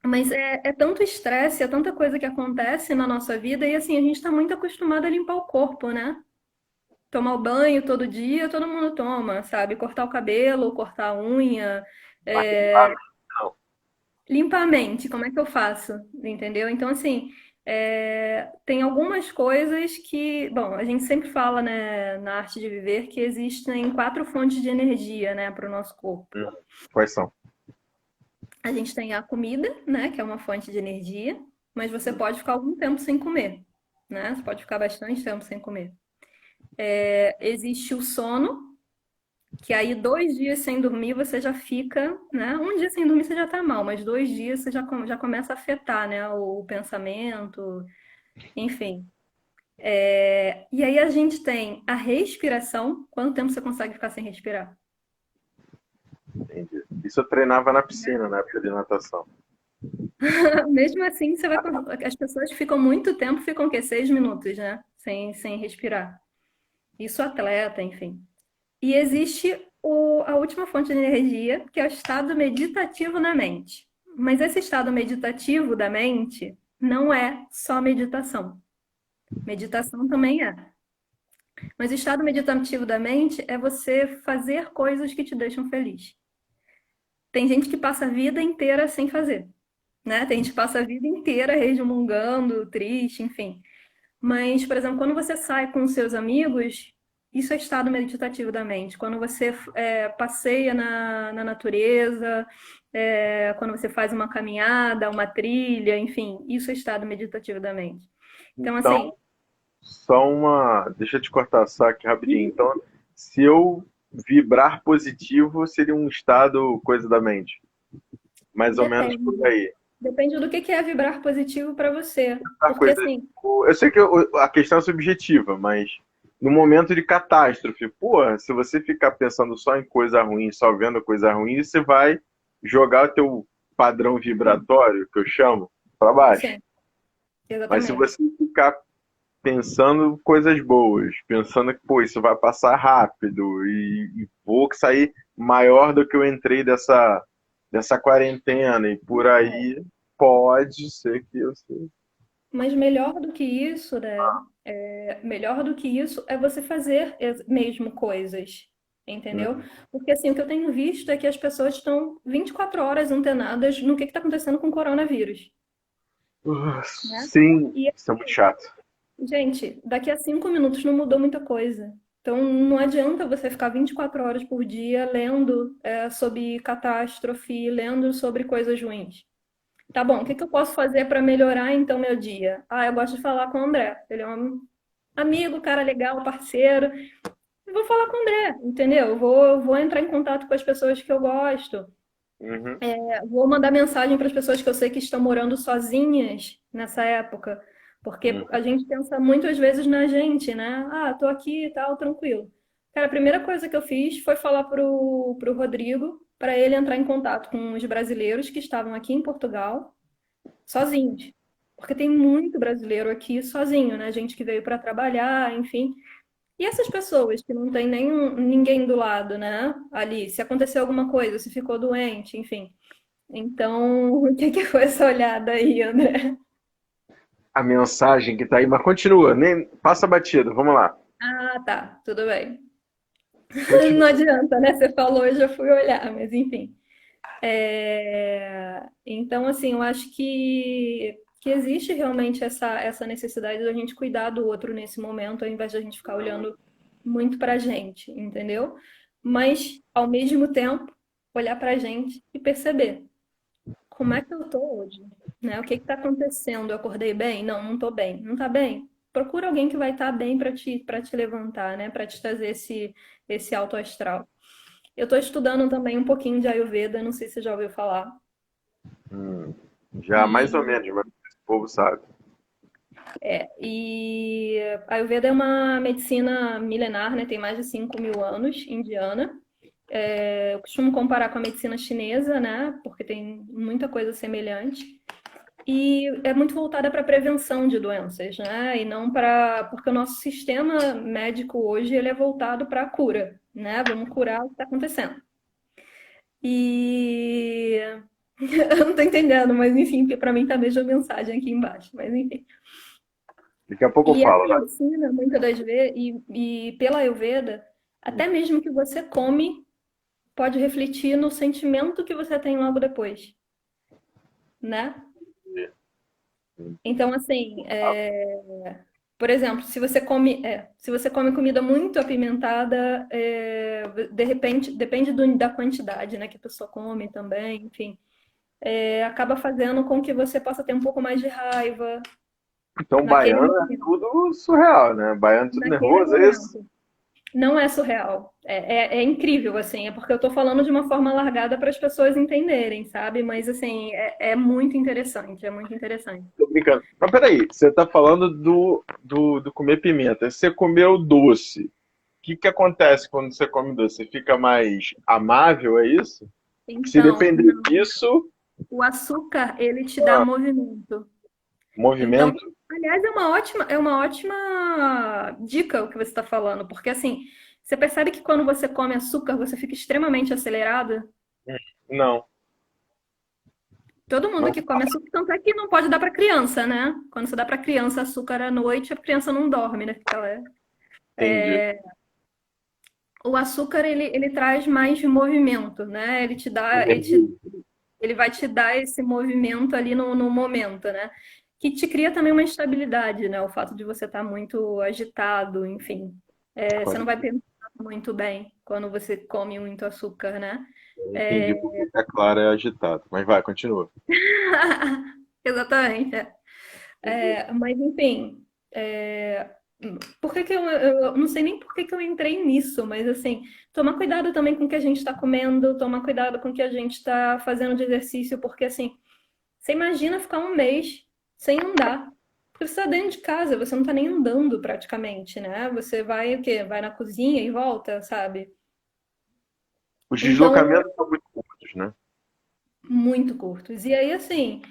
Mas é tanto estresse, é tanta coisa que acontece na nossa vida, e assim, a gente está muito acostumado a limpar o corpo, né? Tomar o banho todo dia, todo mundo toma, sabe? Cortar o cabelo, cortar a unha, Mas limpar, não. limpar a mente, como é que eu faço? Entendeu? Então, assim, tem algumas coisas que, bom, a gente sempre fala, né, na arte de viver que existem 4 fontes de energia, né, para o nosso corpo. Hum, Quais são? A gente tem a comida, né, que é uma fonte de energia, mas você pode ficar algum tempo sem comer, né? Você pode ficar bastante tempo sem comer. Existe o sono, que aí 2 dias sem dormir você já fica, né? Um dia sem dormir você já tá mal, mas 2 dias você já começa a afetar, né? O pensamento, enfim. E aí a gente tem a respiração. Quanto tempo você consegue ficar sem respirar? Entendi. Isso eu treinava na piscina, na época de natação. Mesmo assim, você vai. As pessoas ficam muito tempo, ficam o quê? 6 minutos, né? Sem respirar. Isso atleta, enfim. E existe a última fonte de energia, que é o estado meditativo na mente. Mas esse estado meditativo da mente não é só meditação. Meditação também é. Mas o estado meditativo da mente é você fazer coisas que te deixam feliz. Tem gente que passa a vida inteira sem fazer, né? Tem gente que passa a vida inteira resmungando, triste, enfim. Mas, por exemplo, quando você sai com os seus amigos, isso é estado meditativo da mente. Quando você passeia na natureza, quando você faz uma caminhada, uma trilha, enfim, isso é estado meditativo da mente. Então, assim, Então, só uma. Deixa eu te cortar só aqui rapidinho. Então, se eu vibrar positivo, seria um estado coisa da mente. Mais ou menos por depende. aí. Depende do que é vibrar positivo para você. A Porque, coisa, assim, tipo, eu sei que a questão é subjetiva, mas no momento de catástrofe, pô, se você ficar pensando só em coisa ruim, só vendo coisa ruim, você vai jogar o teu padrão vibratório, que eu chamo, para baixo. sim, Mas se exatamente. você ficar pensando coisas boas, pensando que, pô, isso vai passar rápido e vou sair maior do que eu entrei dessa quarentena e por aí, pode ser que eu seja. Mas melhor do que isso, né? Melhor do que isso é você fazer mesmo coisas, entendeu? Porque assim, o que eu tenho visto é que as pessoas estão 24 horas antenadas no que está acontecendo com o coronavírus, né? Sim, E isso é muito assim, chato. gente, daqui a 5 minutos não mudou muita coisa. Então não adianta você ficar 24 horas por dia lendo sobre catástrofe, lendo sobre coisas ruins. Tá bom, o que que eu posso fazer para melhorar então meu dia? Ah, eu gosto de falar com o André. Ele é um amigo, cara legal, parceiro. Eu vou falar com o André, entendeu? Eu vou entrar em contato com as pessoas que eu gosto. Uhum, Vou mandar mensagem para as pessoas que eu sei que estão morando sozinhas nessa época. Porque uhum. a gente pensa muitas vezes na gente, né? Ah, tô aqui e tal, tranquilo. Cara, a primeira coisa que eu fiz foi falar pro Rodrigo para ele entrar em contato com os brasileiros que estavam aqui em Portugal sozinhos. Porque tem muito brasileiro aqui sozinho, né? Gente que veio para trabalhar, enfim. E essas pessoas que não tem ninguém do lado, né? Ali, se aconteceu alguma coisa, se ficou doente, enfim. Então, o que que foi essa olhada aí, André? A mensagem que tá aí, mas continua, nem passa batido, vamos lá. Ah, tá, tudo bem. Não Continua. adianta, né? Você falou, eu já fui olhar, mas enfim. Então, assim, eu acho que existe realmente essa necessidade da gente cuidar do outro nesse momento, ao invés de a gente ficar olhando muito pra gente, entendeu? Mas, ao mesmo tempo, olhar pra gente e perceber como é que eu tô hoje, né? O que que tá acontecendo? Eu acordei bem? Não, não tô bem. Não tá bem? Procura alguém que vai estar bem para te levantar, né? Para te trazer esse alto astral. Eu tô estudando também um pouquinho de Ayurveda, não sei se você já ouviu falar. Hum, já mais ou E menos, mas o povo sabe. e a Ayurveda é uma medicina milenar, né? Tem mais de 5.000 anos, indiana. Eu costumo comparar com a medicina chinesa, né? Porque tem muita coisa semelhante. E é muito voltada para a prevenção de doenças, né? E não para... Porque o nosso sistema médico hoje, ele é voltado para a cura, né? Vamos curar o que está acontecendo. E... Eu não estou entendendo, mas enfim, porque para mim tá a mesma mensagem aqui embaixo, mas enfim. Daqui a pouco eu E essa falo, vai. medicina, muitas das vezes, e pela Ayurveda, até mesmo que você come, pode refletir no sentimento que você tem logo depois, né? Então, assim, por exemplo, se você come comida muito apimentada, de repente, depende da quantidade, né, que a pessoa come também, enfim, acaba fazendo com que você possa ter um pouco mais de raiva Então, naquele baiano é momento. tudo surreal, né? Baiano é tudo Naquele nervoso, é isso? momento. Não é surreal. É incrível, assim. É porque eu tô falando de uma forma largada para as pessoas entenderem, sabe? Mas, assim, é muito interessante. É muito interessante. Tô brincando. Mas peraí, você tá falando do comer pimenta. Você comeu doce. O que que acontece quando você come doce? Você fica mais amável, é isso? Porque se Então, depender disso, o açúcar, ele te dá ah, movimento. Então, movimento, aliás, é uma ótima dica o que você está falando, porque assim, você percebe que quando você come açúcar, você fica extremamente acelerado? não. Todo mundo Não que come açúcar, tanto é que não pode dar para criança, né? Quando você dá para criança açúcar à noite, a criança não dorme, né? entendi. O açúcar, ele traz mais movimento, né? Ele vai te dar esse movimento ali no momento, né? Que te cria também uma instabilidade, né? O fato de você estar muito agitado, enfim. Você não vai pensar muito bem quando você come muito açúcar, né? Entendi porque a Clara é agitada. Mas vai, continua. Exatamente. Mas, enfim, por que que eu não sei nem por que que eu entrei nisso, mas assim, tomar cuidado também com o que a gente está comendo, tomar cuidado com o que a gente está fazendo de exercício, porque assim, você imagina ficar um mês sem andar. Porque você está dentro de casa, você não está nem andando praticamente, né? Você vai o quê? Vai na cozinha e volta, sabe? Os Então, deslocamentos são muito curtos, né? muito curtos. E aí, assim,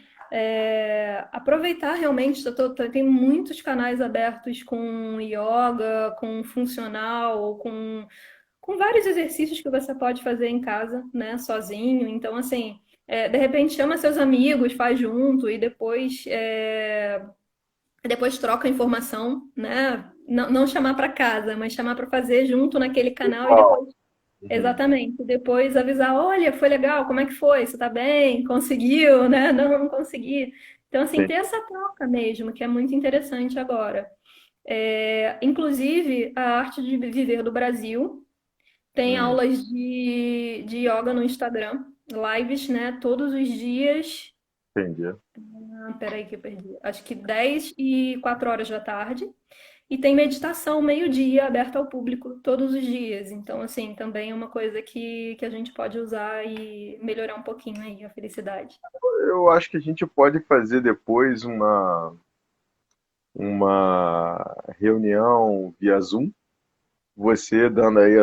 aproveitar realmente, tem muitos canais abertos com yoga, com funcional, com vários exercícios que você pode fazer em casa, né, sozinho. Então, assim, de repente chama seus amigos, faz junto e depois troca informação, né? Não, não chamar para casa, mas chamar para fazer junto naquele canal e Pessoal. depois, Uhum. exatamente, depois avisar, olha, foi legal, como é que foi? Você tá bem? Conseguiu, né? Não, não consegui. Então, assim, Sim. ter essa troca mesmo, que é muito interessante agora. Inclusive, a Arte de Viver do Brasil tem Hum, aulas de yoga no Instagram, lives, né? Todos os dias. entendi. Peraí que eu perdi. Acho que 10 e 4 horas da tarde. E tem meditação meio-dia aberta ao público todos os dias. Então, assim, também é uma coisa que a gente pode usar e melhorar um pouquinho aí a felicidade. Eu acho que a gente pode fazer depois uma reunião via Zoom, você dando aí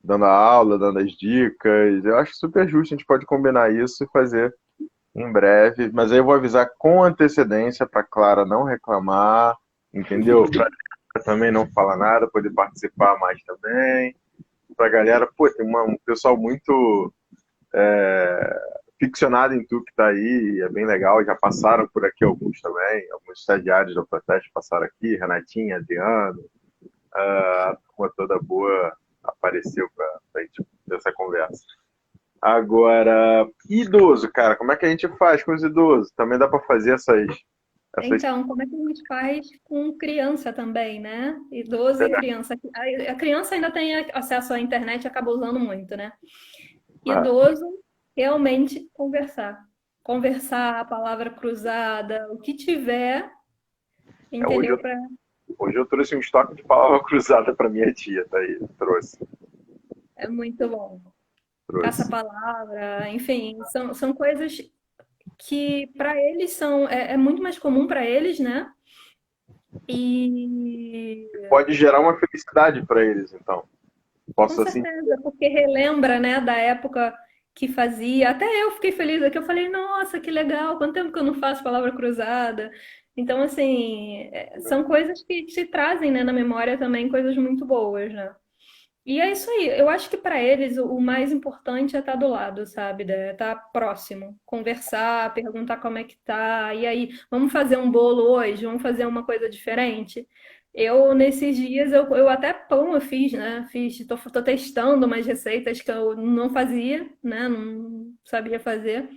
dando a aula, dando as dicas. Eu acho super justo, a gente pode combinar isso e fazer em breve, mas aí eu vou avisar com antecedência para Clara não reclamar, entendeu? Pra também não falar nada, poder participar mais também. Pra galera, pô, tem um pessoal muito ficcionado em tu que tá aí, é bem legal. Já passaram por aqui alguns também, alguns estagiários da Proteste passaram aqui, Renatinha, Adriano, a turma toda boa apareceu pra gente ter essa conversa. Agora, idoso, cara, como é que a gente faz com os idosos? Também dá para fazer essas. Então, como é que a gente faz com criança também, né? Idoso e criança. A criança ainda tem acesso à internet e acaba usando muito, né? Ah, Idoso, realmente conversar. Conversar, a palavra cruzada, o que tiver, hoje, entendeu? hoje eu trouxe um estoque de palavra cruzada para minha tia, tá aí. É muito bom. Trouxe. Caça-palavra, enfim, são coisas que para eles é muito mais comum para eles, né? E Pode gerar uma felicidade para eles, então. com Posso assim. certeza, porque relembra, né, da época que fazia. Até eu fiquei feliz aqui, eu falei, nossa, que legal, quanto tempo que eu não faço palavra cruzada. Então, assim, são coisas que te trazem, né, na memória também coisas muito boas, né? E é isso aí. Eu acho que para eles o mais importante é estar do lado, sabe? Estar próximo, conversar, perguntar como é que tá. E aí, vamos fazer um bolo hoje? Vamos fazer uma coisa diferente? Eu, nesses dias, eu até pão eu fiz, né? Tô testando umas receitas que eu não fazia, né? Não sabia fazer.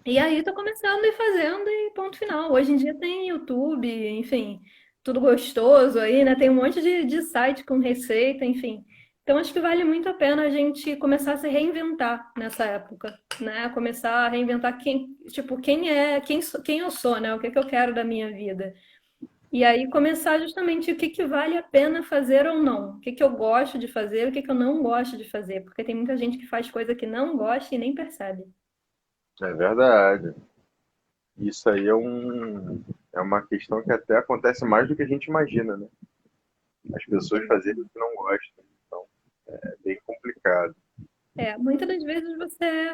E aí, tô começando e fazendo e ponto final. Hoje em dia tem YouTube, enfim, tudo gostoso aí, né? Tem um monte de site com receita, enfim. Então, acho que vale muito a pena a gente começar a se reinventar nessa época, né? Começar a reinventar tipo, quem eu sou, né? O que que eu quero da minha vida. E aí começar justamente o que que vale a pena fazer ou não. O que que eu gosto de fazer, o que que eu não gosto de fazer. Porque tem muita gente que faz coisa que não gosta e nem percebe. É verdade. Isso aí é uma questão que até acontece mais do que a gente imagina, né? As pessoas fazerem o que não gostam. Então, é bem complicado. Muitas das vezes você é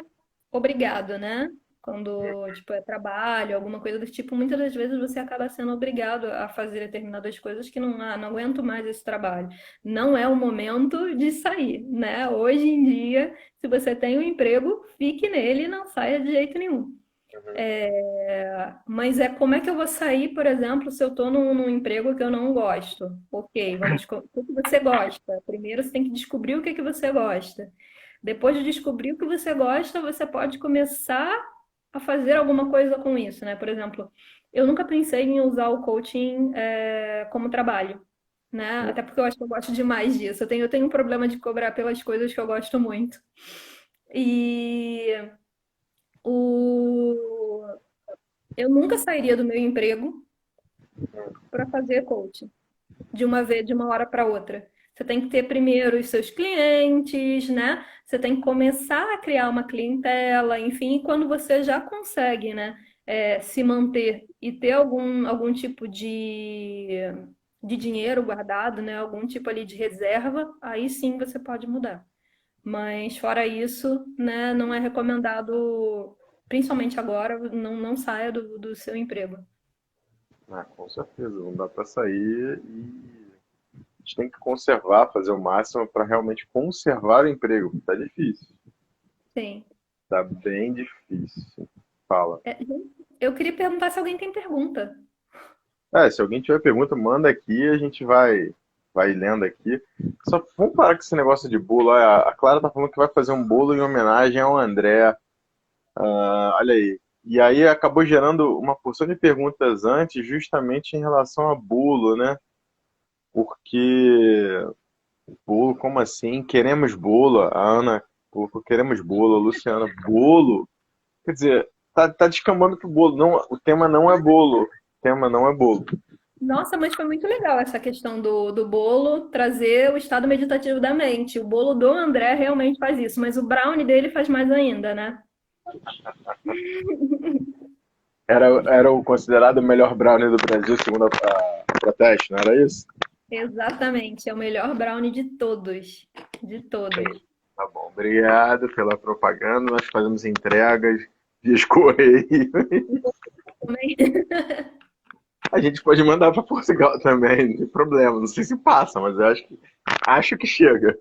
obrigado, né? Quando, tipo, é trabalho, alguma coisa do tipo, muitas das vezes você acaba sendo obrigado a fazer determinadas coisas que não aguento mais esse trabalho. Não é o momento de sair, né? Hoje em dia, se você tem um emprego, fique nele e não saia de jeito nenhum. Mas como é que eu vou sair, por exemplo, se eu estou num emprego que eu não gosto? Ok, o que você gosta? Primeiro você tem que descobrir o que que você gosta. Depois de descobrir o que você gosta, você pode começar a fazer alguma coisa com isso, né? Por exemplo, eu nunca pensei em usar o coaching, como trabalho, né? Até porque eu acho que eu gosto demais disso. Eu tenho um problema de cobrar pelas coisas que eu gosto muito. E o eu nunca sairia do meu emprego para fazer coaching de uma vez, de uma hora para outra. Você tem que ter primeiro os seus clientes, né? Você tem que começar a criar uma clientela, enfim, e quando você já consegue, né, se manter e ter algum tipo de dinheiro guardado, né? Algum tipo ali de reserva, aí sim você pode mudar. Mas fora isso, né, não é recomendado, principalmente agora, não saia do seu emprego. Ah, com certeza, não dá para sair e a gente tem que conservar, fazer o máximo para realmente conservar o emprego. Tá difícil, Sim. tá bem difícil. Fala. Gente, eu queria perguntar se alguém tem pergunta. Se alguém tiver pergunta, manda aqui, a gente vai lendo aqui. Só vamos parar com esse negócio de bolo. Olha, a Clara tá falando que vai fazer um bolo em homenagem ao André. Olha aí. E aí acabou gerando uma porção de perguntas antes, justamente em relação a bolo, né? Porque bolo, como assim? Queremos bolo. A Ana colocou queremos bolo. A Luciana, bolo? Quer dizer, tá descambando pro bolo. Não, o tema não é bolo. O tema não é bolo. Nossa, mas foi muito legal essa questão do bolo trazer o estado meditativo da mente. O bolo do André realmente faz isso, mas o brownie dele faz mais ainda, né? Era o considerado o melhor brownie do Brasil, segundo a protesto, não era isso? Exatamente, é o melhor brownie de todos. De todos. Tá bom, obrigado pela propaganda. Nós fazemos entregas via correio. Também. A gente pode mandar para Portugal também, não tem problema. Não sei se passa, mas eu acho que chega.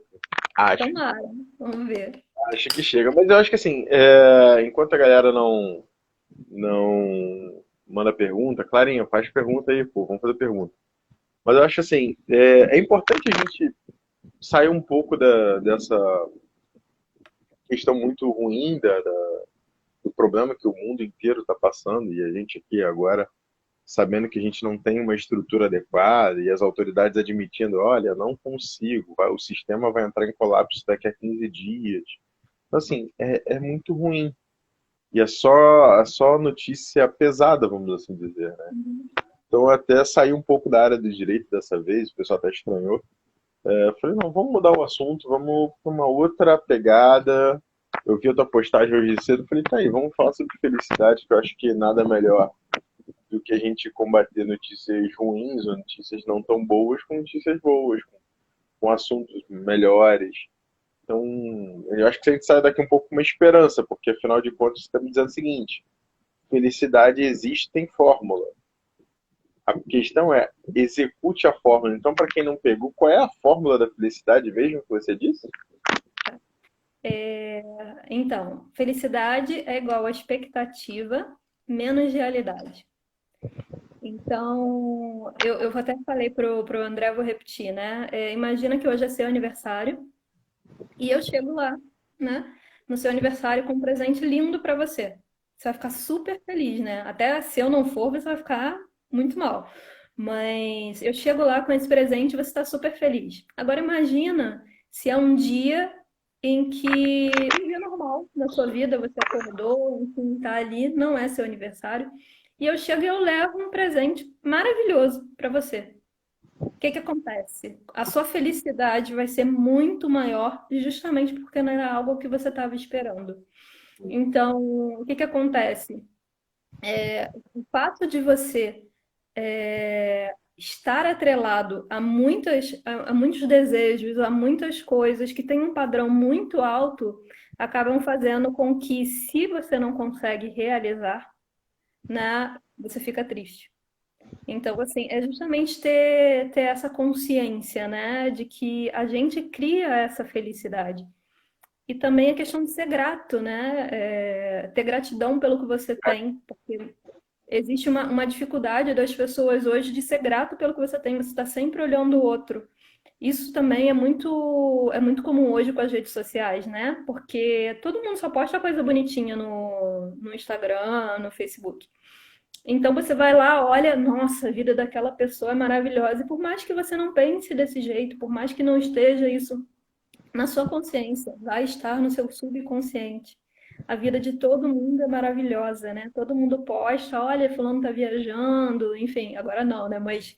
Acho, Tomara, vamos ver. acho que chega. Mas eu acho que assim, enquanto a galera não manda pergunta, Clarinha, faz pergunta aí, pô, vamos fazer pergunta. Mas eu acho assim, é importante a gente sair um pouco dessa questão muito ruim do problema que o mundo inteiro está passando e a gente aqui agora sabendo que a gente não tem uma estrutura adequada e as autoridades admitindo, olha, não consigo, o sistema vai entrar em colapso daqui a 15 dias. Então, assim, é muito ruim. E é só notícia pesada, vamos assim dizer, né? Uhum. Então, eu até saí um pouco da área do direito dessa vez, o pessoal até estranhou. Eu falei, não, vamos mudar o assunto, vamos para uma outra pegada. Eu vi a tua postagem hoje cedo, falei, tá aí, vamos falar sobre felicidade, que eu acho que nada melhor do que a gente combater notícias ruins ou notícias não tão boas com notícias boas, com assuntos melhores. Então, eu acho que a gente sai daqui um pouco com uma esperança, porque afinal de contas você está me dizendo o seguinte: felicidade existe, tem fórmula. A questão é, execute a fórmula. Então, para quem não pegou, qual é a fórmula da felicidade mesmo que você disse? É, então, felicidade é igual a expectativa menos realidade. Então, eu até falei pro André, vou repetir, né? Imagina que hoje é seu aniversário e eu chego lá, né? No seu aniversário com um presente lindo para você. Você vai ficar super feliz, né? Até se eu não for, você vai ficar muito mal. Mas eu chego lá com esse presente e você está super feliz. Agora imagina se é um dia em que um dia normal na sua vida, você acordou, enfim, tá ali, não é seu aniversário, e eu chego e eu levo um presente maravilhoso para você. O que que acontece? A sua felicidade vai ser muito maior justamente porque não era algo que você estava esperando. Então, o que que acontece? O fato de você estar atrelado a muitos desejos, a muitas coisas que têm um padrão muito alto, acabam fazendo com que, se você não consegue realizar, né, você fica triste. Então, assim, é justamente ter essa consciência, né, de que a gente cria essa felicidade. E também a questão de ser grato, né, ter gratidão pelo que você tem, porque existe uma dificuldade das pessoas hoje de ser grato pelo que você tem, você está sempre olhando o outro. Isso também é muito comum hoje com as redes sociais, né? Porque todo mundo só posta coisa bonitinha no Instagram, no Facebook. Então você vai lá, olha, nossa, a vida daquela pessoa é maravilhosa. E por mais que você não pense desse jeito, por mais que não esteja isso na sua consciência, vai estar no seu subconsciente. A vida de todo mundo é maravilhosa, né? Todo mundo posta, olha, fulano tá viajando, enfim, agora não, né? Mas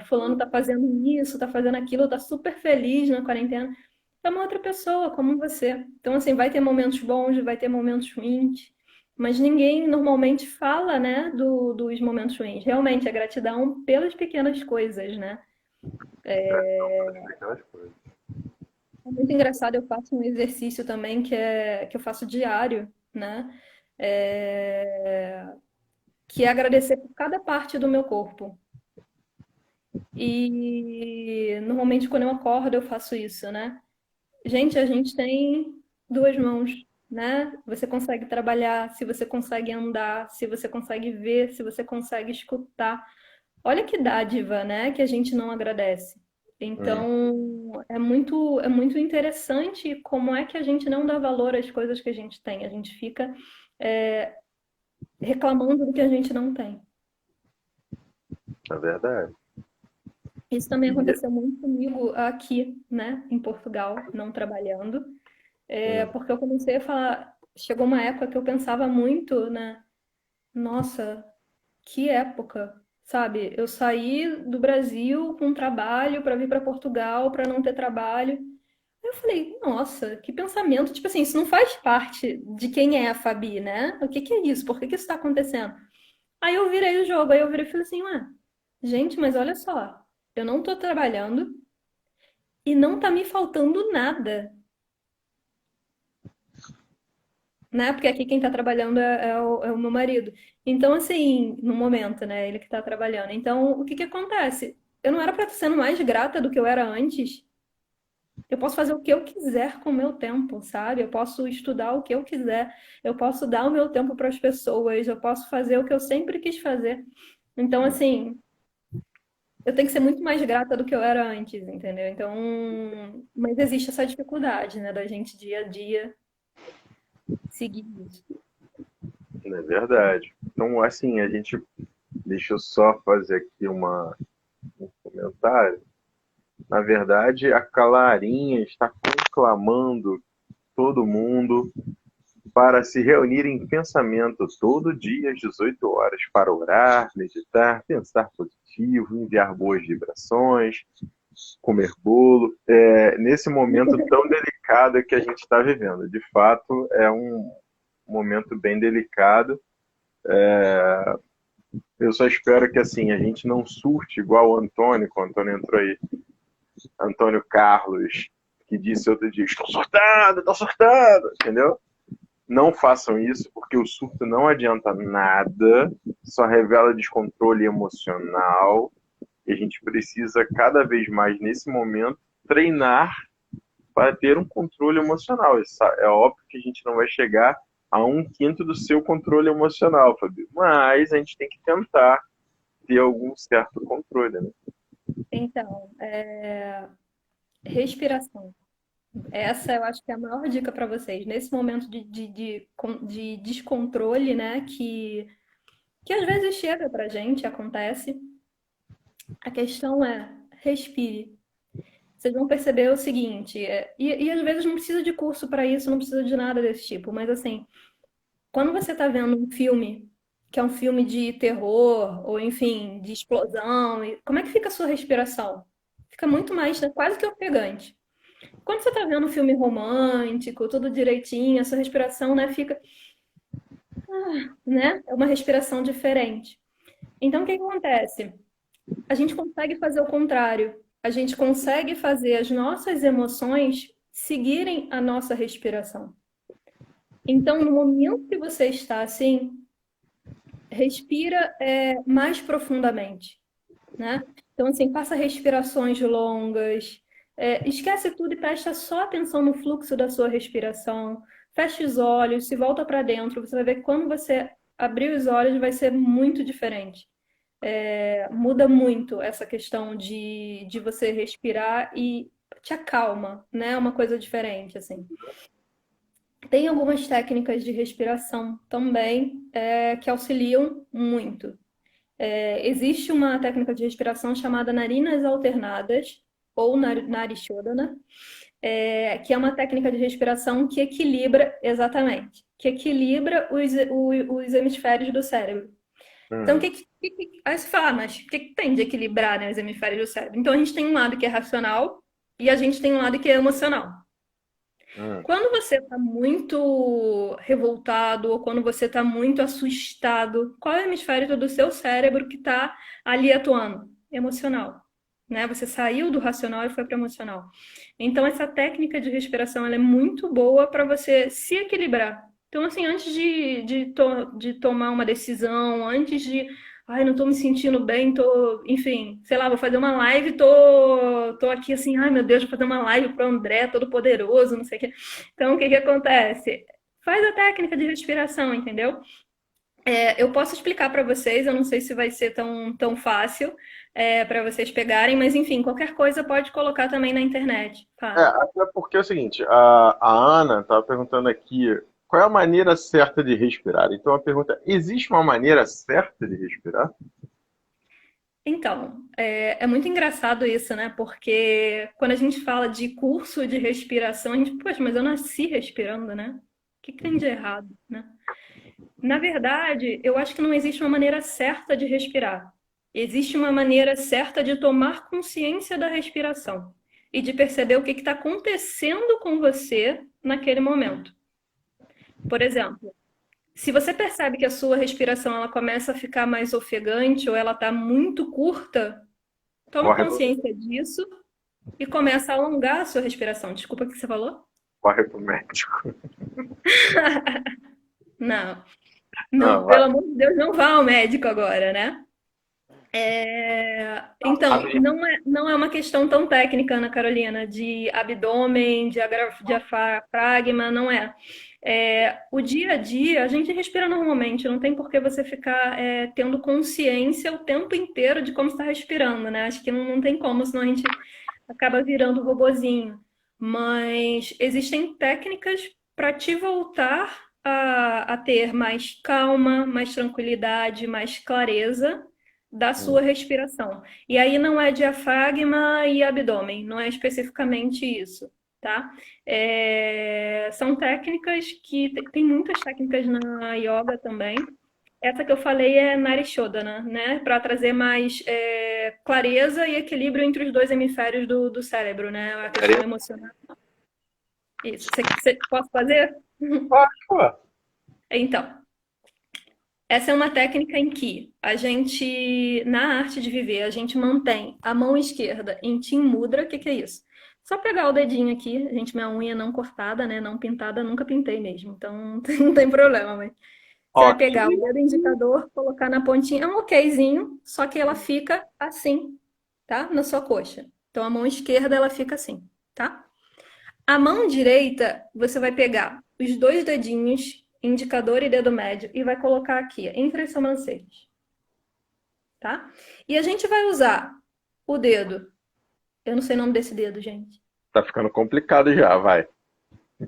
fulano tá fazendo isso, tá fazendo aquilo, tá super feliz na quarentena. É uma outra pessoa, como você. Então, assim, vai ter momentos bons, vai ter momentos ruins, mas ninguém normalmente fala, né, dos momentos ruins. Realmente, a gratidão pelas pequenas coisas, né? Aquelas coisas. É muito engraçado, eu faço um exercício também que eu faço diário, né? É, que é agradecer por cada parte do meu corpo. E normalmente quando eu acordo eu faço isso, né? Gente, a gente tem duas mãos, né? Você consegue trabalhar, se você consegue andar, se você consegue ver, se você consegue escutar. Olha que dádiva, né? Que a gente não agradece. Hum, Então, é muito interessante como é que a gente não dá valor às coisas que a gente tem. A gente fica é, reclamando do que a gente não tem. é verdade. Isso também E, aconteceu muito comigo aqui, né, em Portugal, não trabalhando. hum, Porque eu comecei a falar. Chegou uma época que eu pensava muito, né? Nossa, que época, sabe? Eu saí do Brasil com trabalho para vir para Portugal para não ter trabalho. Eu falei, nossa, que pensamento. Tipo assim, isso não faz parte de quem é a Fabi, né? O que que é isso? Por que que isso está acontecendo? Aí eu virei o jogo, aí eu virei e falei assim, ué, gente, mas olha só, eu não tô trabalhando e não tá me faltando nada. Né? Porque aqui quem tá trabalhando é o meu marido. Então, assim, no momento, né? Ele que tá trabalhando. Então, o que que acontece? Eu não era pra estar sendo mais grata do que eu era antes. Eu posso fazer o que eu quiser com o meu tempo, sabe? Eu posso estudar o que eu quiser. Eu posso dar o meu tempo para as pessoas. Eu posso fazer o que eu sempre quis fazer. Então, hum, assim, eu tenho que ser muito mais grata do que eu era antes, entendeu? Então, mas existe essa dificuldade, né? Da gente dia a dia seguir isso. é verdade. Então, assim, deixa eu só fazer aqui um comentário. Na verdade, a Clarinha está conclamando todo mundo para se reunir em pensamento todo dia às 18 horas, para orar, meditar, pensar positivo, enviar boas vibrações, comer bolo, nesse momento tão delicado que a gente está vivendo. De fato, é um momento bem delicado. Eu só espero que assim a gente não surte igual o Antônio, quando o Antônio entrou aí, Antônio Carlos, que disse outro dia, estou surtado, entendeu? Não façam isso, porque o surto não adianta nada, só revela descontrole emocional, e a gente precisa cada vez mais, nesse momento, treinar para ter um controle emocional. É óbvio que a gente não vai chegar a um quinto do seu controle emocional, Fabio, mas a gente tem que tentar ter algum certo controle, né? Então, respiração. Essa eu acho que é a maior dica para vocês. Nesse momento de descontrole, né, que às vezes chega pra gente, acontece, a questão é respire. Vocês vão perceber o seguinte, e às vezes não precisa de curso para isso, não precisa de nada desse tipo, mas assim, quando você está vendo um filme, que é um filme de terror, ou enfim, de explosão, como é que fica a sua respiração? Fica muito mais, né, quase que ofegante. Quando você está vendo um filme romântico, tudo direitinho, a sua respiração, né, fica, né, é uma respiração diferente. Então, o que que acontece? A gente consegue fazer o contrário. A gente consegue fazer as nossas emoções seguirem a nossa respiração. Então, no momento que você está assim, respira mais profundamente, né? Então, assim, faça respirações longas, esquece tudo e presta só atenção no fluxo da sua respiração. Feche os olhos, se volta para dentro, você vai ver que quando você abrir os olhos vai ser muito diferente. Muda muito essa questão de você respirar e te acalma, né? É uma coisa diferente, assim. Tem algumas técnicas de respiração também que auxiliam muito. Existe uma técnica de respiração chamada narinas alternadas, ou Narishodhana, que é uma técnica de respiração que equilibra, exatamente, que equilibra os hemisférios do cérebro. Então, aí você fala, mas o que tem de equilibrar, né, os hemisférios do cérebro? Então, a gente tem um lado que é racional e a gente tem um lado que é emocional. Quando você está muito revoltado ou quando você está muito assustado, qual é o hemisfério do seu cérebro que está ali atuando? Emocional, né? Você saiu do racional e foi para o emocional. Então, essa técnica de respiração ela é muito boa para você se equilibrar. Então, assim, antes de tomar uma decisão, antes de ai, não tô me sentindo bem, enfim, sei lá, vou fazer uma live, tô aqui assim, ai meu Deus, vou fazer uma live pro André, todo poderoso, não sei o quê. Então, o que que acontece? Faz a técnica de respiração, entendeu? Eu posso explicar para vocês, eu não sei se vai ser tão fácil para vocês pegarem, mas enfim, qualquer coisa pode colocar também na internet. Fala. Até porque é o seguinte, a Ana estava perguntando aqui qual é a maneira certa de respirar. Então a pergunta, existe uma maneira certa de respirar? Então, é muito engraçado isso, né? Porque quando a gente fala de curso de respiração, a gente, poxa, mas eu nasci respirando, né? O que que tem de errado, né? Na verdade, eu acho que não existe uma maneira certa de respirar. Existe uma maneira certa de tomar consciência da respiração e de perceber o que está acontecendo com você naquele momento. Por exemplo, se você percebe que a sua respiração ela começa a ficar mais ofegante ou ela está muito curta, toma Corre, consciência disso e começa a alongar a sua respiração. Desculpa o que você falou? corre pro médico. Não, Não, não, vai. pelo amor de Deus, não vá ao médico agora, né? Então, não é uma questão tão técnica, Ana Carolina, de abdômen, diafragma, não é. O dia a dia, a gente respira normalmente, não tem por que você ficar tendo consciência o tempo inteiro de como está respirando, né? Acho que não tem como, senão a gente acaba virando robozinho. Mas existem técnicas para te voltar a ter mais calma, mais tranquilidade, mais clareza da sua respiração. E aí não é diafragma e abdômen, não é especificamente isso. tá? São técnicas que tem muitas técnicas na yoga também. Essa que eu falei é Nari Shodhana, né? Para trazer mais clareza e equilíbrio entre os dois hemisférios do cérebro, né? A questão emocional. Isso. Posso fazer? Pô, Então, essa é uma técnica em que a gente, na arte de viver, a gente mantém a mão esquerda em Tim Mudra. O que que é isso? Só pegar o dedinho aqui, minha unha não cortada, né? Não pintada, nunca pintei mesmo, então não tem problema, mas você vai ok. pegar o dedo indicador, colocar na pontinha, é um okzinho, só que ela fica assim, tá? Na sua coxa. Então a mão esquerda ela fica assim, tá? A mão direita, você vai pegar os dois dedinhos, indicador e dedo médio, e vai colocar aqui, entre as sobrancelhas, tá? E a gente vai usar o dedo. Eu não sei o nome desse dedo, gente. Tá ficando complicado já, vai.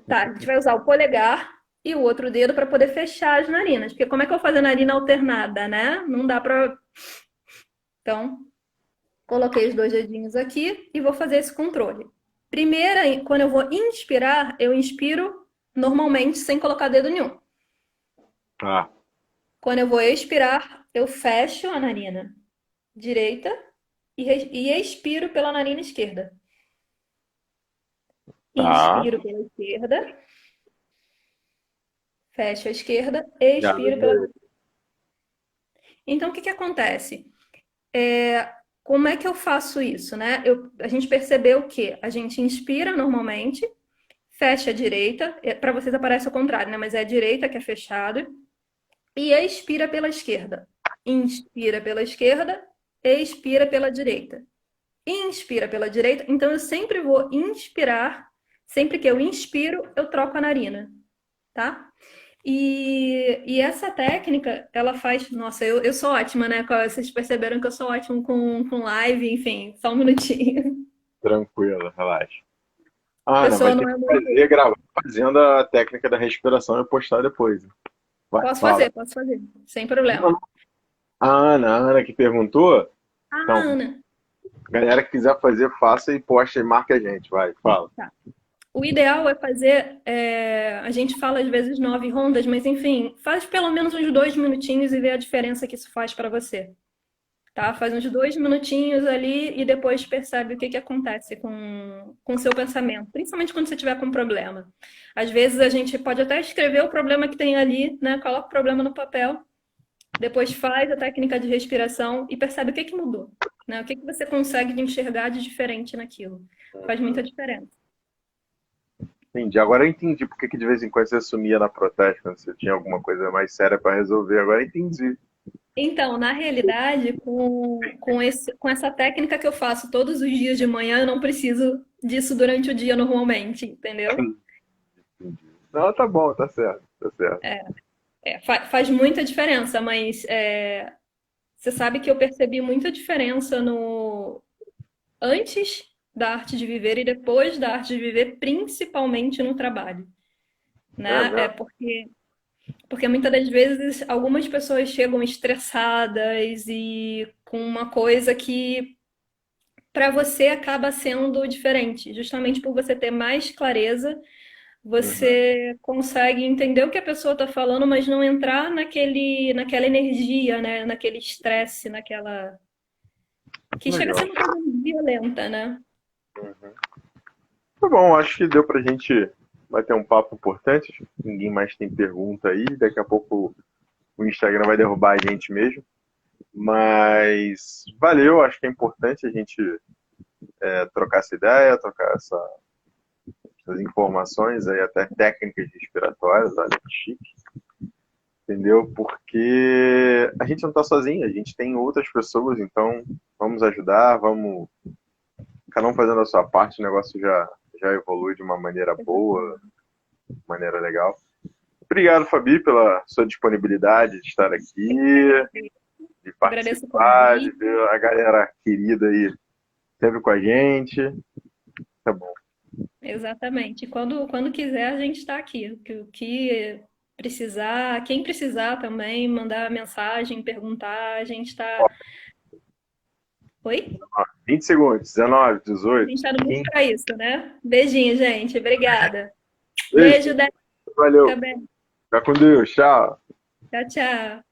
Tá, a gente vai usar o polegar e o outro dedo para poder fechar as narinas. Porque como é que eu vou fazer narina alternada, né? Não dá pra. Então, coloquei os dois dedinhos aqui e vou fazer esse controle. Primeira, quando eu vou inspirar, eu inspiro normalmente sem colocar dedo nenhum. Ah, Quando eu vou expirar, eu fecho a narina direita e expiro pela narina esquerda. tá. Inspiro pela esquerda, fecho a esquerda, expiro pela. Já. Então, o que que acontece? Como é que eu faço isso, né? A gente percebeu que a gente inspira normalmente, fecha a direita, para vocês aparece o contrário, né? Mas é a direita que é fechada, e expira pela esquerda. Inspira pela esquerda, expira pela direita. Inspira pela direita, então eu sempre vou inspirar, sempre que eu inspiro, eu troco a narina, tá? E essa técnica, ela faz. Nossa, eu sou ótima, né? Vocês perceberam que eu sou ótima com live, enfim, só um minutinho. Tranquilo, relaxa. A Ana, pessoa vai ter não que é fazer muito. gravar fazendo a técnica da respiração e postar depois. Vai, fala. Posso fazer, sem Não, problema. não. A Ana que perguntou. Ah, Então, Ana, galera que quiser fazer, faça e posta e marca a gente. Vai, fala. tá. O ideal é fazer. A gente fala às vezes 9 rondas, mas enfim, faz pelo menos uns 2 minutinhos e vê a diferença que isso faz para você. Tá? Faz uns 2 minutinhos ali e depois percebe o que que acontece com o seu pensamento, principalmente quando você tiver com problema. Às vezes a gente pode até escrever o problema que tem ali, né? Coloca o problema no papel, depois faz a técnica de respiração e percebe o que que mudou, né? O que que você consegue enxergar de diferente naquilo. Faz muita diferença. Entendi. Agora eu entendi por que que de vez em quando você sumia na protesto, quando você tinha alguma coisa mais séria para resolver. Agora eu entendi. Então, na realidade, com essa técnica que eu faço todos os dias de manhã, eu não preciso disso durante o dia normalmente, entendeu? Entendi. Não, tá bom, tá certo, tá certo. Faz muita diferença, mas você sabe que eu percebi muita diferença no antes da arte de viver e depois da arte de viver, principalmente no trabalho, É né? mesmo? Porque muitas das vezes algumas pessoas chegam estressadas e com uma coisa que para você acaba sendo diferente, justamente por você ter mais clareza. Uhum. Você consegue entender o que a pessoa está falando, mas não entrar naquela energia, né? Naquele estresse, naquela. Que chega a ser Legal. uma coisa violenta, né? Tá bom, acho que deu pra gente bater um papo importante. Acho que ninguém mais tem pergunta aí. Daqui a pouco o Instagram vai derrubar a gente mesmo. Mas valeu, acho que é importante a gente trocar essa ideia, essas informações aí, até técnicas respiratórias, olha que chique, entendeu? Porque a gente não está sozinho, a gente tem outras pessoas, então vamos ajudar, vamos cada um fazendo a sua parte, o negócio já evolui de uma maneira boa, de maneira legal. Obrigado, Fabi, pela sua disponibilidade de estar aqui, de Agradeço o participar, de convite. ver a galera querida aí sempre com a gente. Tá bom. Exatamente. Quando quiser, a gente está aqui. O que precisar, quem precisar também, mandar mensagem, perguntar, a gente está Oi? 20 segundos. 19, 18, Gente tá no mundo 15. pra isso, né? Beijinho, gente. Obrigada. Beijo. Beijo, Dé. Fica Valeu. bem. Fica com Deus. Tchau. Tchau, tchau.